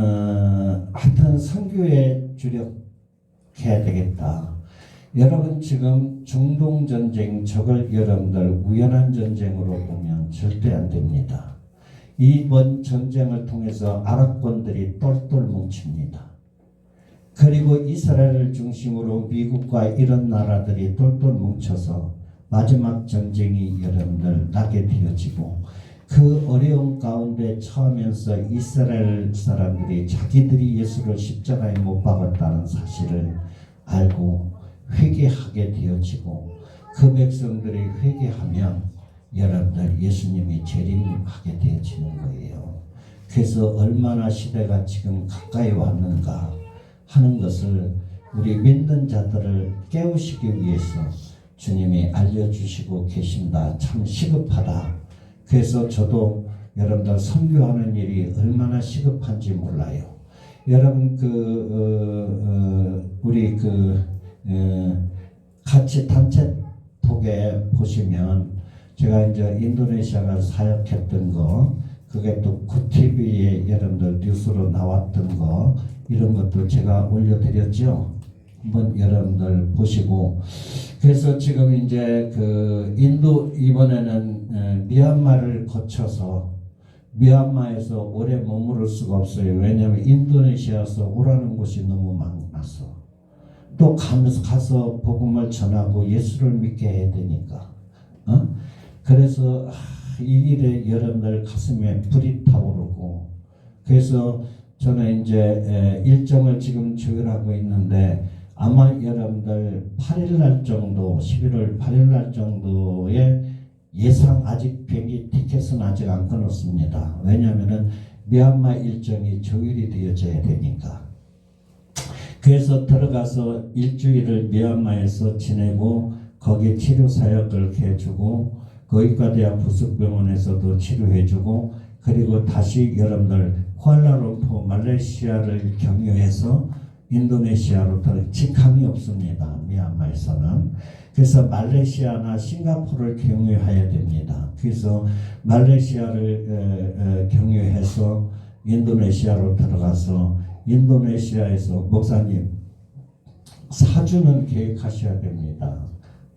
하여튼 선교에 주력해야 되겠다. 여러분 지금 중동 전쟁, 저걸 여러분들 우연한 전쟁으로 보면 절대 안 됩니다. 이번 전쟁을 통해서 아랍권들이 똘똘 뭉칩니다. 그리고 이스라엘을 중심으로 미국과 이런 나라들이 똘똘 뭉쳐서 마지막 전쟁이 여러분들 나게 되어지고, 그 어려운 가운데 처하면서 이스라엘 사람들이 자기들이 예수를 십자가에 못 박았다는 사실을 알고 회개하게 되어지고, 그 백성들이 회개하면 여러분들 예수님이 재림하게 되어지는 거예요. 그래서 얼마나 시대가 지금 가까이 왔는가 하는 것을 우리 믿는 자들을 깨우시기 위해서 주님이 알려주시고 계신다. 참 시급하다. 그래서 저도 여러분들 선교하는 일이 얼마나 시급한지 몰라요. 여러분 우리 같이 단체톡에 보시면 제가 이제 인도네시아가 사역했던 거, 그게 또 구TV에 여러분들 뉴스로 나왔던 거, 이런 것도 제가 올려드렸죠. 한번 여러분들 보시고. 그래서 지금 이제 인도 이번에는 미얀마를 거쳐서 미얀마에서 오래 머무를 수가 없어요. 왜냐하면 인도네시아에서 오라는 곳이 너무 많았어. 또 가서 복음을 전하고 예수를 믿게 해야 되니까. 그래서 이 일에 여러분들 가슴에 불이 타오르고, 그래서 저는 이제 일정을 지금 조율하고 있는데 아마 여러분들 8일날 정도, 11월 8일날 정도에 예상 아직 비행기 티켓은 아직 안 끊었습니다. 왜냐하면은 미얀마 일정이 조율이 되어져야 되니까. 그래서 들어가서 일주일을 미얀마에서 지내고 거기 치료 사역을 해주고 거기과대학 부속병원에서도 치료해주고 그리고 다시 여러분들 쿠알라룸푸 말레이시아를 경유해서 인도네시아로 직항이 없습니다. 미얀마에서는. 그래서 말레이시아나 싱가포르를 경유해야 됩니다. 그래서 말레이시아를 경유해서 인도네시아로 들어가서 인도네시아에서 목사님 4주는 계획하셔야 됩니다.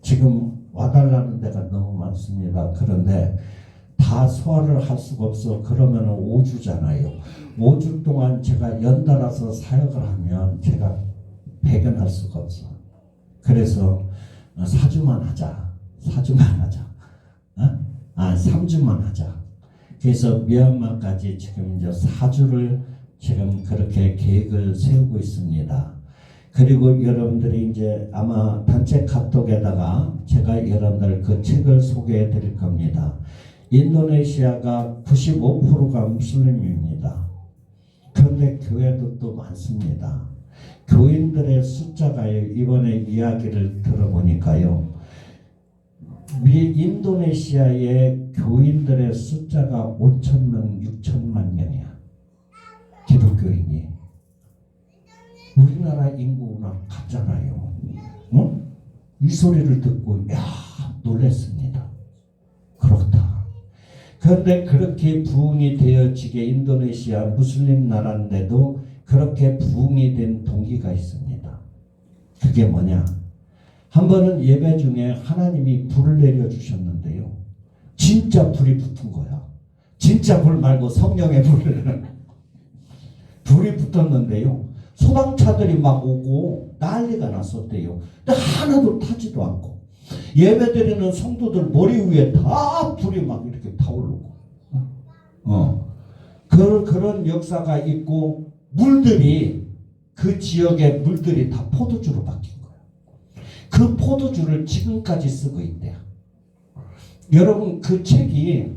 지금 와달라는 데가 너무 많습니다. 그런데 다 소화를 할 수가 없어. 그러면 5주잖아요. 5주 동안 제가 연달아서 사역을 하면 제가 배견할 수가 없어. 그래서 4주만 하자. 4주만 하자. 3주만 하자. 그래서 미얀마까지 지금 이제 4주를 지금 그렇게 계획을 세우고 있습니다. 그리고 여러분들이 이제 아마 단체 카톡에다가 제가 여러분들 그 책을 소개해 드릴 겁니다. 인도네시아가 95%가 무슬림입니다. 그런데 교회도 또 많습니다. 교인들의 숫자가 이번에 이야기를 들어보니까요. 인도네시아의 교인들의 숫자가 5천명, 6천만 명이야. 기독교인이. 우리나라 인구랑 같잖아요. 이 소리를 듣고 놀랐습니다. 그렇다. 그런데 그렇게 부흥이 되어지게 인도네시아 무슬림 나라인데도 그렇게 부흥이 된 동기가 있습니다. 그게 뭐냐? 한 번은 예배 중에 하나님이 불을 내려주셨는데요. 진짜 불이 붙은 거야. 진짜 불 말고 성령의 불을. 불이 붙었는데요. 소방차들이 막 오고 난리가 났었대요. 근데 하나도 타지도 않고 예배드리는 성도들 머리 위에 다 불이 막 이렇게 타오르고 그런 역사가 있고 물들이 그 지역의 물들이 다 포도주로 바뀐 거예요. 그 포도주를 지금까지 쓰고 있대요. 여러분 그 책이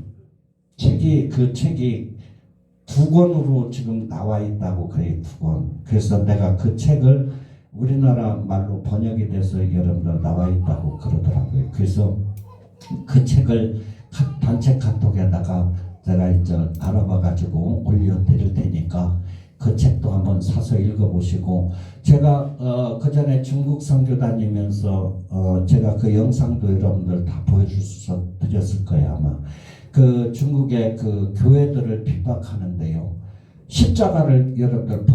2권으로 지금 나와 있다고 그래요. 2권. 그래서 내가 그 책을 우리나라 말로 번역이 돼서 여러분들 나와 있다고 그러더라고요. 그래서 그 책을 단체 카톡에다가 제가 이제 알아봐 가지고 올려드릴 테니까 그 책도 한번 사서 읽어보시고, 제가 그 전에 중국 선교 다니면서 제가 그 영상도 여러분들 다 보여드렸을 거예요. 아마 그 중국의 그 교회들을 핍박하는데요. 십자가를 여러분들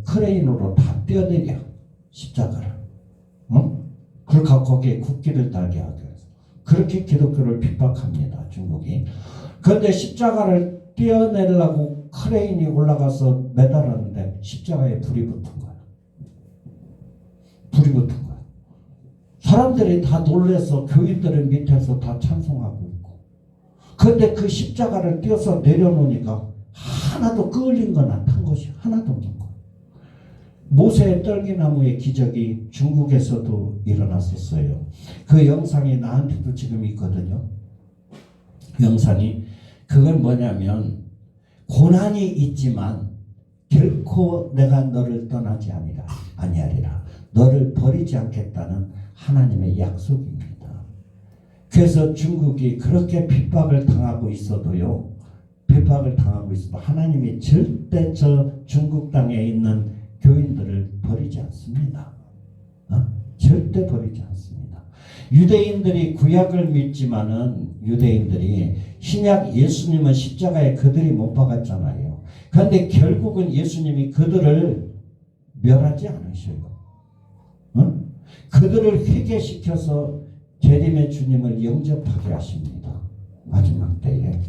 크레인으로 다 떼어내려. 십자가를. 그러니까 거기에 국기를 달게 하기 위해서. 그렇게 기독교를 핍박합니다. 중국이. 그런데 십자가를 떼어내려고 크레인이 올라가서 매달았는데 십자가에 불이 붙은 거야. 불이 붙은 거야. 사람들이 다 놀래서 교인들은 밑에서 다 찬송하고 있고. 그런데 그 십자가를 떼어서 내려놓으니까 하나도 끌린 거나 탄 것이 하나도 없는 거야. 모세의 떨기나무의 기적이 중국에서도 일어났었어요. 그 영상이 나한테도 지금 있거든요. 영상이. 그건 뭐냐면 고난이 있지만 결코 내가 너를 떠나지 아니하리라. 너를 버리지 않겠다는 하나님의 약속입니다. 그래서 중국이 그렇게 핍박을 당하고 있어도요. 핍박을 당하고 있어도 하나님이 절대 저 중국 땅에 있는 교인들을 버리지 않습니다. 절대 버리지 않습니다. 유대인들이 구약을 믿지만은 유대인들이 신약 예수님은 십자가에 그들이 못 박았잖아요. 그런데 결국은 예수님이 그들을 멸하지 않으셔요. 그들을 회개시켜서 재림의 주님을 영접하게 하십니다. 마지막 때에.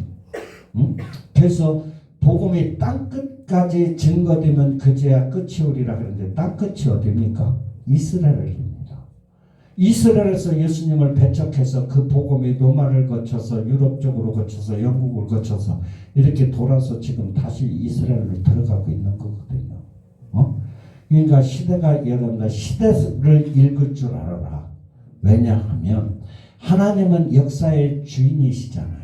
그래서 복음이 땅끝까지 증거되면 그제야 끝이 오리라 그러는데 땅끝이 어디입니까? 이스라엘입니다. 이스라엘에서 예수님을 배척해서 그 복음이 로마를 거쳐서 유럽 쪽으로 거쳐서 영국을 거쳐서 이렇게 돌아서 지금 다시 이스라엘로 들어가고 있는 거거든요. 그러니까 시대가 여러분들 시대를 읽을 줄 알아라. 왜냐하면 하나님은 역사의 주인이시잖아요.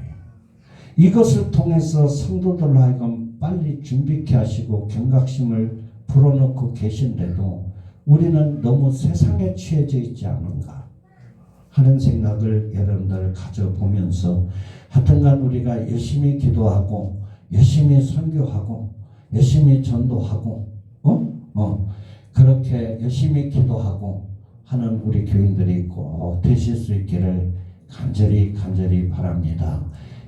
이것을 통해서 성도들로 하여금 빨리 준비케 하시고 경각심을 불어넣고 계신데도 우리는 너무 세상에 취해져 있지 않은가 하는 생각을 여러분들 가져보면서 하여튼간 우리가 열심히 기도하고 열심히 선교하고 열심히 전도하고 그렇게 열심히 기도하고 하는 우리 교인들이 꼭 되실 수 있기를 간절히 바랍니다.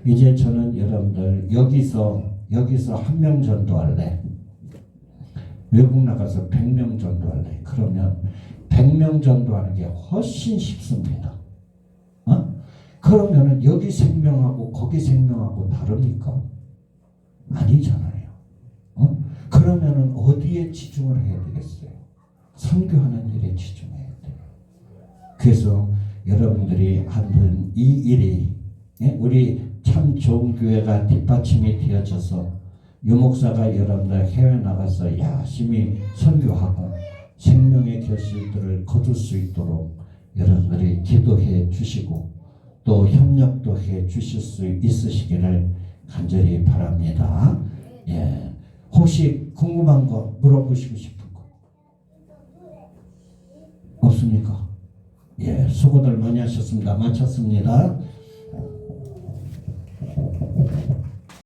이제 저는 여러분들 여기서 한 명 전도할래. 외국 나가서 100명 전도할래. 그러면 100명 전도하는 게 훨씬 쉽습니다. 그러면은 여기 생명하고 거기 생명하고 다릅니까? 아니잖아요. 그러면은 어디에 집중을 해야 되겠어요? 선교하는 일에 집중해야 돼요. 그래서 여러분들이 하는 이 일이 우리 참 좋은 교회가 뒷받침이 되어져서 유목사가 여러분들 해외 나가서 열심히 선교하고 생명의 결실들을 거둘 수 있도록 여러분들이 기도해 주시고 또 협력도 해 주실 수 있으시기를 간절히 바랍니다. 예. 혹시 궁금한 거 물어보시고 싶은 거 없습니까? 예, 수고들 많이 하셨습니다. 마쳤습니다.